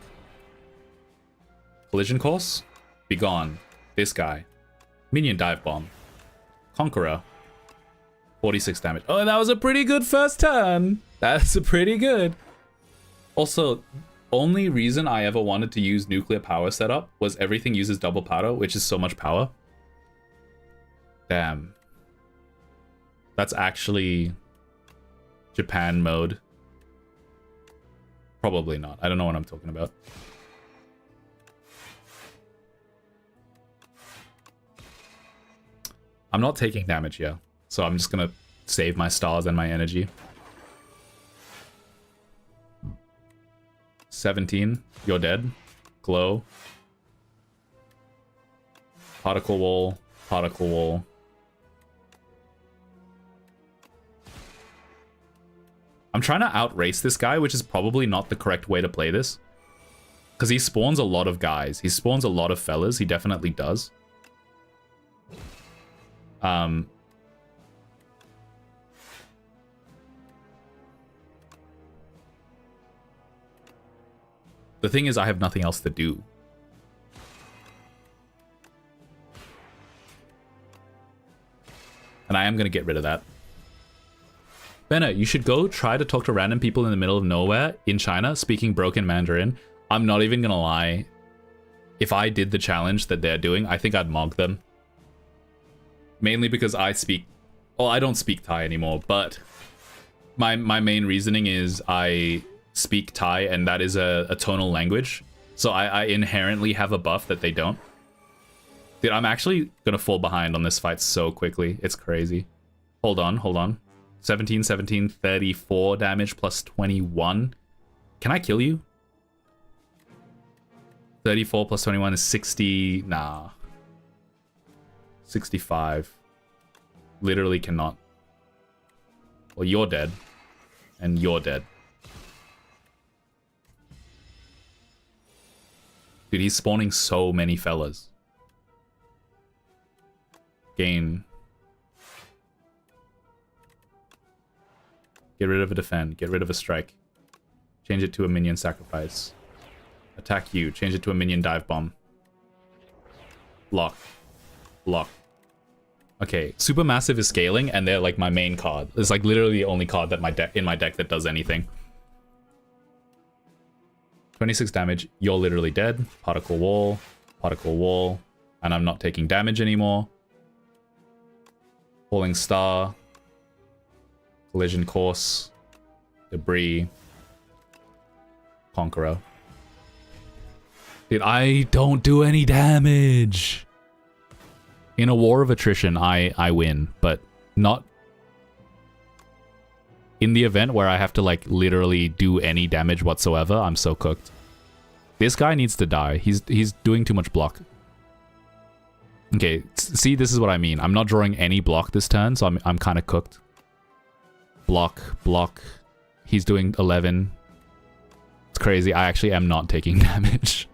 Speaker 1: Collision Course. Begone. This guy. Minion Dive Bomb. Conqueror. 46 damage. Oh, that was a pretty good first turn. That's a pretty good. Also, only reason I ever wanted to use nuclear power setup was everything uses double powder, which is so much power. Damn. That's actually Japan mode. Probably not. I don't know what I'm talking about. I'm not taking damage here, so I'm just gonna save my stars and my energy. 17, you're dead. Glow. Particle wall, particle wall. I'm trying to outrace this guy, which is probably not the correct way to play this. Because he spawns a lot of guys. He spawns a lot of fellas. He definitely does. The thing is, I have nothing else to do. And I am going to get rid of that. Benna, you should go try to talk to random people in the middle of nowhere in China speaking broken Mandarin. I'm not even going to lie. If I did the challenge that they're doing, I think I'd mog them. Mainly because I speak... Well, I don't speak Thai anymore, but my main reasoning is I speak Thai, and that is a tonal language. So I inherently have a buff that they don't. Dude, I'm actually going to fall behind on this fight so quickly. It's crazy. Hold on. 17, 34 damage plus 21. Can I kill you? 34 plus 21 is 60. Nah. 65. Literally cannot. Well, you're dead. And you're dead. Dude, he's spawning so many fellas. Gain. Get rid of a defend. Get rid of a strike. Change it to a minion sacrifice. Attack you. Change it to a minion dive bomb. Block. Block. Okay, Supermassive is scaling, and they're like my main card. It's like literally the only card that in my deck that does anything. 26 damage. You're literally dead. Particle wall. Particle wall. And I'm not taking damage anymore. Falling star. Collision course. Debris. Conqueror. Dude, I don't do any damage. In a war of attrition, I win, but not in the event where I have to like literally do any damage whatsoever. I'm so cooked. This guy needs to die. He's doing too much block. Okay, see, this is what I mean. I'm not drawing any block this turn, so I'm kind of cooked. Block, block. He's doing 11. It's crazy. I actually am not taking damage.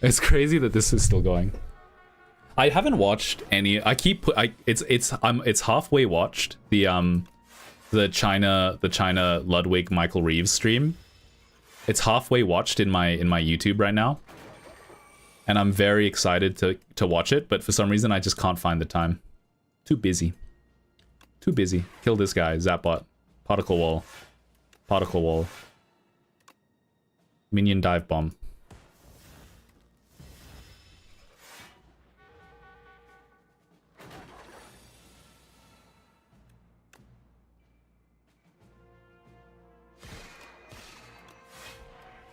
Speaker 1: It's crazy that this is still going. I haven't watched any. It's halfway watched the China Ludwig Michael Reeves stream. It's halfway watched in my YouTube right now, and I'm very excited to watch it. But for some reason, I just can't find the time. Too busy. Too busy. Kill this guy. Zapbot. Particle wall. Particle wall. Minion dive bomb.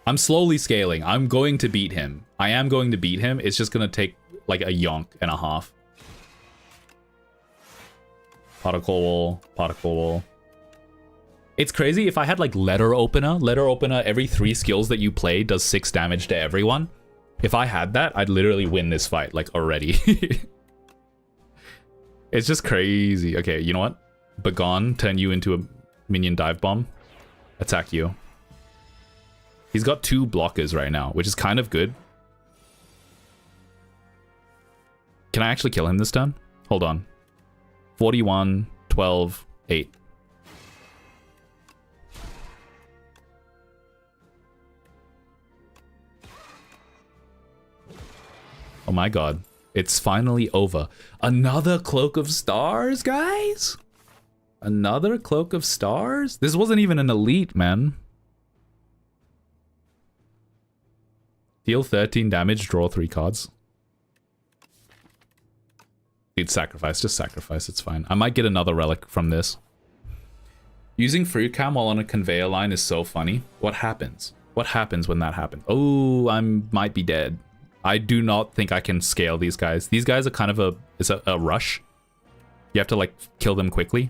Speaker 1: I'm slowly scaling. I'm going to beat him. I am going to beat him. It's just going to take like a yonk and a half. Particle wall. Particle wall. It's crazy. If I had like letter opener, every 3 skills that you play does 6 damage to everyone. If I had that, I'd literally win this fight like already. It's just crazy. Okay, you know what? Begone, turn you into a minion dive bomb. Attack you. He's got 2 blockers right now, which is kind of good. Can I actually kill him this turn? Hold on. 41, 12, 8. Oh my god. It's finally over. Another Cloak of Stars, guys? Another Cloak of Stars? This wasn't even an elite, man. Deal 13 damage, draw 3 cards. Dude, sacrifice. Just sacrifice. It's fine. I might get another relic from this. Using fruit cam while on a conveyor line is so funny. What happens? What happens when that happens? Oh, I might be dead. I do not think I can scale these guys. These guys are kind of a rush. You have to like kill them quickly.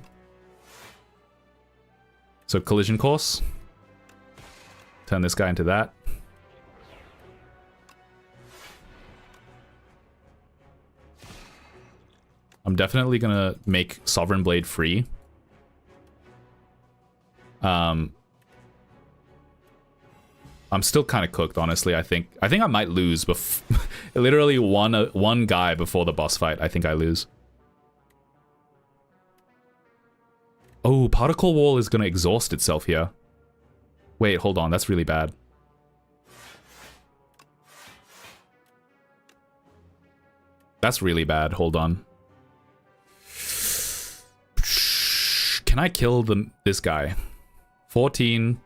Speaker 1: So collision course. Turn this guy into that. I'm definitely gonna make Sovereign Blade free. I'm still kind of cooked, honestly. I think I might lose literally one guy before the boss fight. I think I lose. Oh, Particle Wall is gonna exhaust itself here. Wait, hold on. That's really bad. That's really bad. Hold on. Can I kill this guy? 14,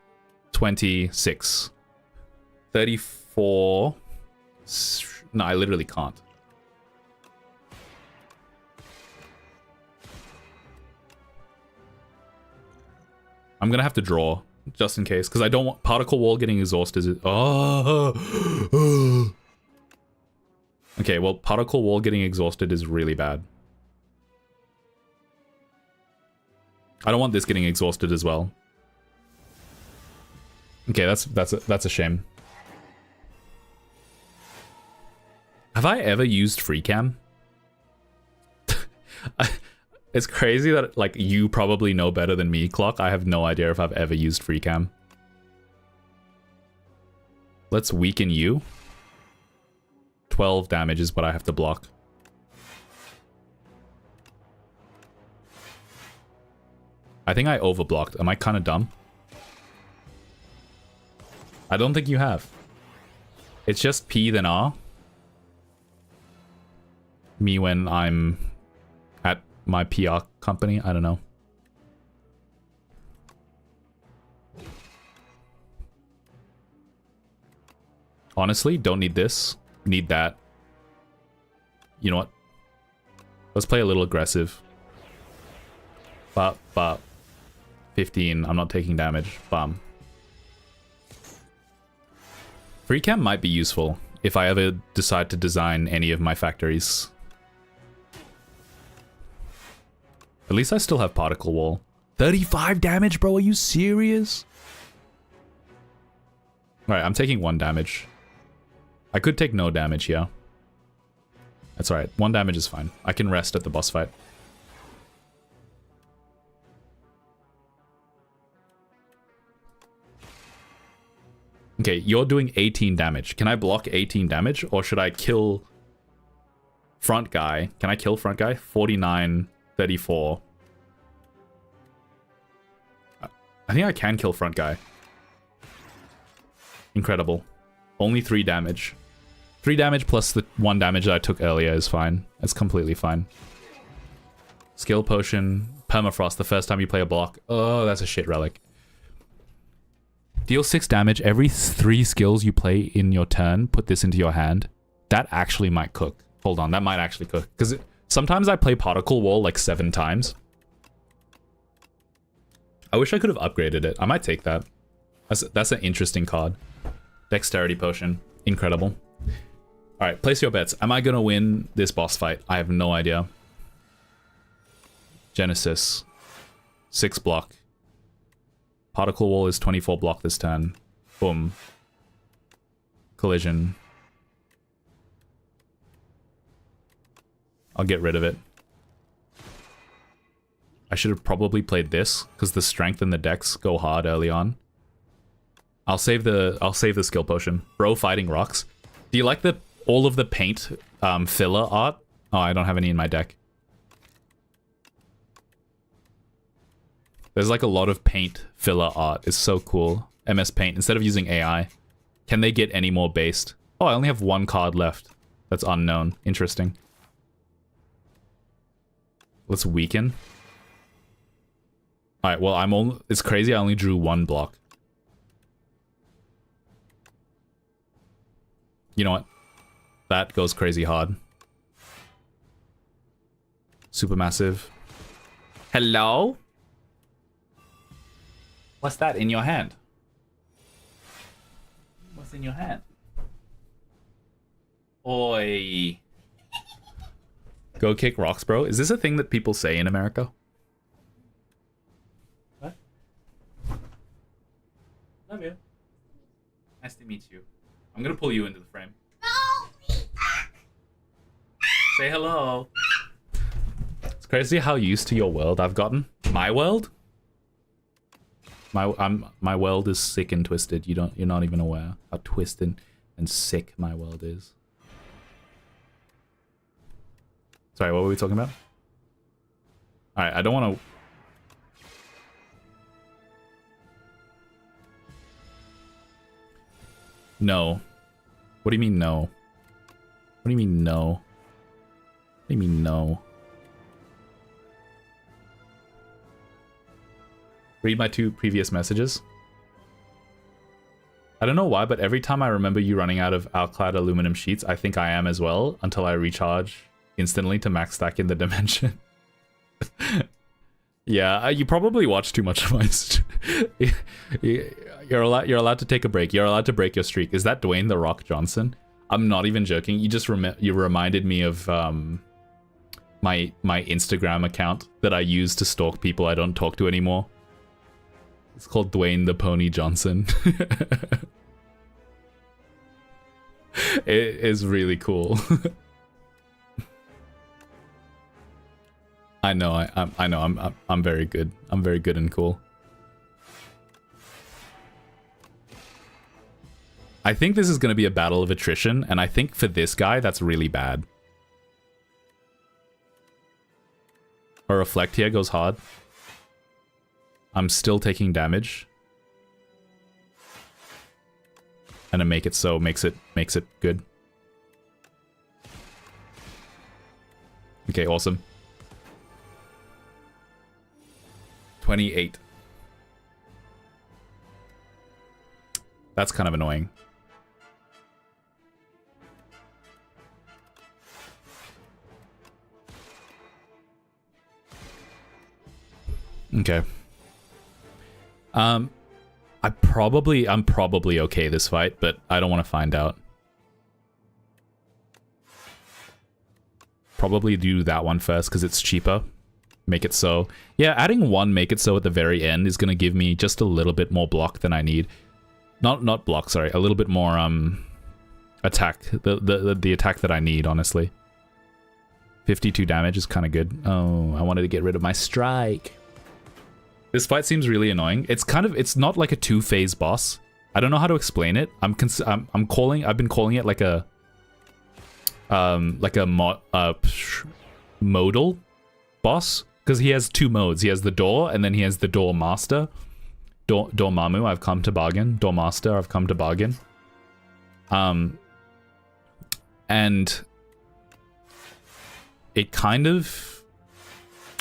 Speaker 1: 26, 34. No, I literally can't. I'm gonna have to draw just in case, because I don't want Particle Wall getting exhausted. Oh. Okay, well, Particle Wall getting exhausted is really bad. I don't want this getting exhausted as well. Okay, that's a shame. Have I ever used free cam? It's crazy that like you probably know better than me, Clock. I have no idea if I've ever used free cam. Let's weaken you. 12 damage is what I have to block. I think I overblocked. Am I kind of dumb? I don't think you have. It's just P then R. Me when I'm at my PR company. I don't know. Honestly, don't need this. Need that. You know what? Let's play a little aggressive. But 15. I'm not taking damage. Bum. Free cam might be useful if I ever decide to design any of my factories. At least I still have particle wall. 35 damage, bro? Are you serious? Alright, I'm taking 1 damage. I could take no damage here. That's alright. 1 damage is fine. I can rest at the boss fight. Okay, you're doing 18 damage. Can I block 18 damage? Or should I kill front guy? Can I kill front guy? 49, 34. I think I can kill front guy. Incredible. Only 3 damage. 3 damage plus the 1 damage that I took earlier is fine. That's completely fine. Skill potion. Permafrost the first time you play a block. Oh, that's a shit relic. Deal 6 damage every 3 skills you play in your turn. Put this into your hand. That actually might cook. Hold on, that might actually cook. Because sometimes I play Particle Wall like 7 times. I wish I could have upgraded it. I might take that. That's an interesting card. Dexterity Potion. Incredible. Alright, place your bets. Am I going to win this boss fight? I have no idea. Genesis. 6 block. Particle Wall is 24 block this turn. Boom. Collision. I'll get rid of it. I should have probably played this, because the strength and the dex go hard early on. I'll save the skill potion. Bro fighting rocks. Do you like all of the paint filler art? Oh, I don't have any in my deck. There's like a lot of paint filler art. It's so cool. MS Paint, instead of using AI. Can they get any more based? Oh, I only have 1 card left. That's unknown. Interesting. Let's weaken. Alright, well, it's crazy I only drew 1 block. You know what? That goes crazy hard. Supermassive. Hello? What's that in your hand? What's in your hand? Oi. Go kick rocks, bro. Is this a thing that people say in America? What? Love you. Nice to meet you. I'm gonna pull you into the frame. No! Say hello. It's crazy how used to your world I've gotten. My world? My world is sick and twisted. You're not even aware how twisted and sick my world is. Sorry, what were we talking about? Alright, I don't want to... No. What do you mean no? What do you mean no? What do you mean no? Read my 2 previous messages. I don't know why, but every time I remember you running out of Alclad aluminum sheets, I think I am as well, until I recharge instantly to max stack in the dimension. Yeah, you probably watch too much of my you're allowed to take a break. You're allowed to break your streak. Is that Dwayne The Rock Johnson? I'm not even joking. You just you reminded me of my Instagram account that I use to stalk people I don't talk to anymore. It's called Dwayne the Pony Johnson. It is really cool. I know. I know. I'm very good. I'm very good and cool. I think this is going to be a battle of attrition, and I think for this guy, that's really bad. A reflect here goes hard. I'm still taking damage. And a make it so makes it good. Okay, awesome. 28. That's kind of annoying. Okay. I'm probably okay this fight, but I don't want to find out. Probably do that one first because it's cheaper. Make it so. Yeah, adding one make it so at the very end is going to give me just a little bit more block than I need. Not block, sorry. A little bit more attack. The attack that I need, honestly. 52 damage is kind of good. Oh, I wanted to get rid of my strike. This fight seems really annoying. It's not like a two-phase boss. I don't know how to explain it. I've been calling it like a modal boss because he has two modes. He has the door and then he has the door master. Door Mamu, I've come to bargain. Door master, I've come to bargain. And it kind of...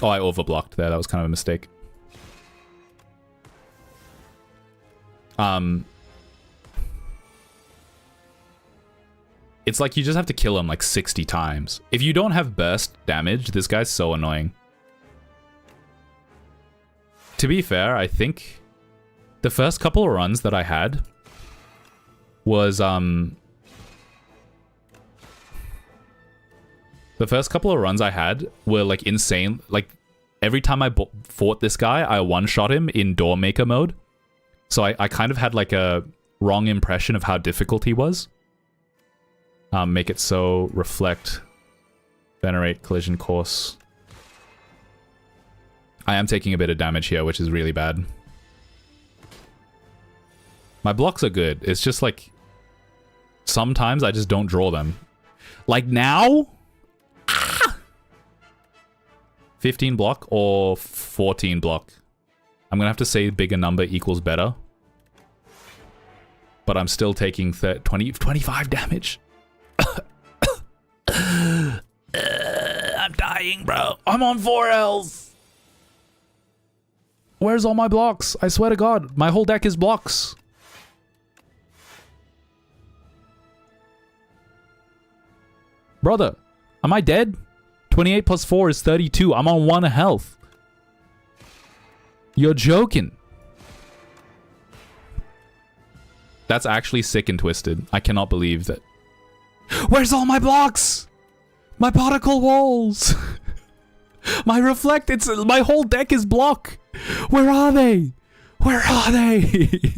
Speaker 1: Oh, I overblocked there. That was kind of a mistake. It's like you just have to kill him like 60 times. If you don't have burst damage, this guy's so annoying. To be fair, I think the first couple of runs that I had was the first couple of runs I had were like insane. Like every time I fought this guy, I one-shot him in door maker mode. So I kind of had like a wrong impression of how difficult he was. Make it so, reflect, venerate, collision course. I am taking a bit of damage here, which is really bad. My blocks are good. It's just like, sometimes I just don't draw them. Like now? Ah! 15 block or 14 block? I'm gonna have to say bigger number equals better. But I'm still taking 25 damage. I'm dying, bro. I'm on 4 Ls. Where's all my blocks? I swear to God, my whole deck is blocks. Brother, am I dead? 28 plus 4 is 32. I'm on 1 health. You're joking. That's actually sick and twisted. I cannot believe that. Where's all my blocks? My particle walls. My reflect. My whole deck is block. Where are they? Where are they?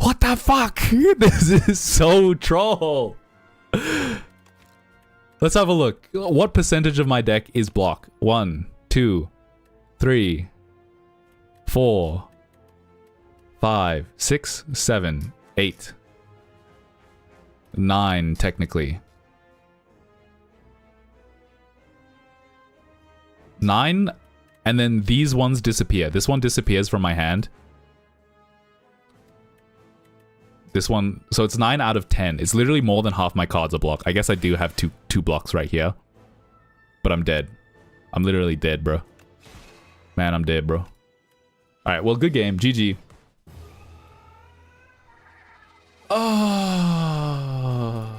Speaker 1: What the fuck? This is so troll. Let's have a look. What percentage of my deck is block? 1, 2, 3, 4, 5, 6, 7, 8, 9, technically. 9, and then these ones disappear. This one disappears from my hand. This one, so it's 9 out of 10. It's literally more than half my cards are block. I guess I do have two blocks right here. But I'm dead. I'm literally dead, bro. Man, I'm dead, bro. Alright, well, good game. GG. Oh.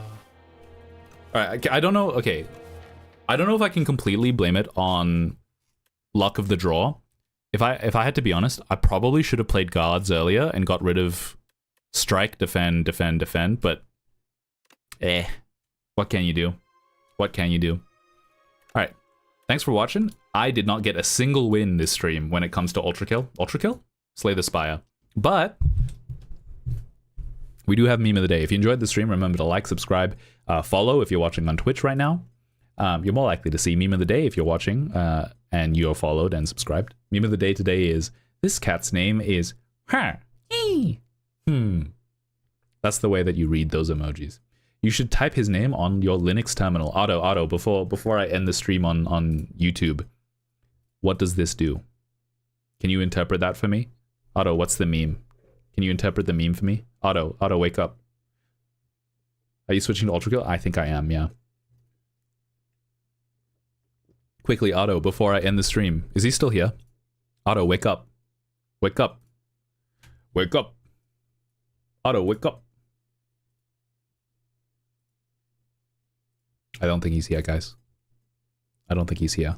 Speaker 1: Alright, I don't know. Okay. I don't know if I can completely blame it on luck of the draw. If I had to be honest, I probably should have played guards earlier and got rid of strike, defend, defend, defend, but what can you do? What can you do? Alright. Thanks for watching. I did not get a single win this stream when it comes to Ultra Kill. Ultra Kill? Slay the Spire. But we do have meme of the day. If you enjoyed the stream, remember to like, subscribe, follow if you're watching on Twitch right now. You're more likely to see meme of the day if you're watching and you're followed and subscribed. Meme of the day today is, this cat's name is That's the way that you read those emojis. You should type his name on your Linux terminal. Otto, before I end the stream on YouTube, what does this do? Can you interpret that for me? Otto, what's the meme? Can you interpret the meme for me? Otto, wake up. Are you switching to Ultra Kill? I think I am, yeah. Quickly, Otto, before I end the stream. Is he still here? Otto, wake up. Wake up. Wake up. Otto, wake up. I don't think he's here, guys. I don't think he's here.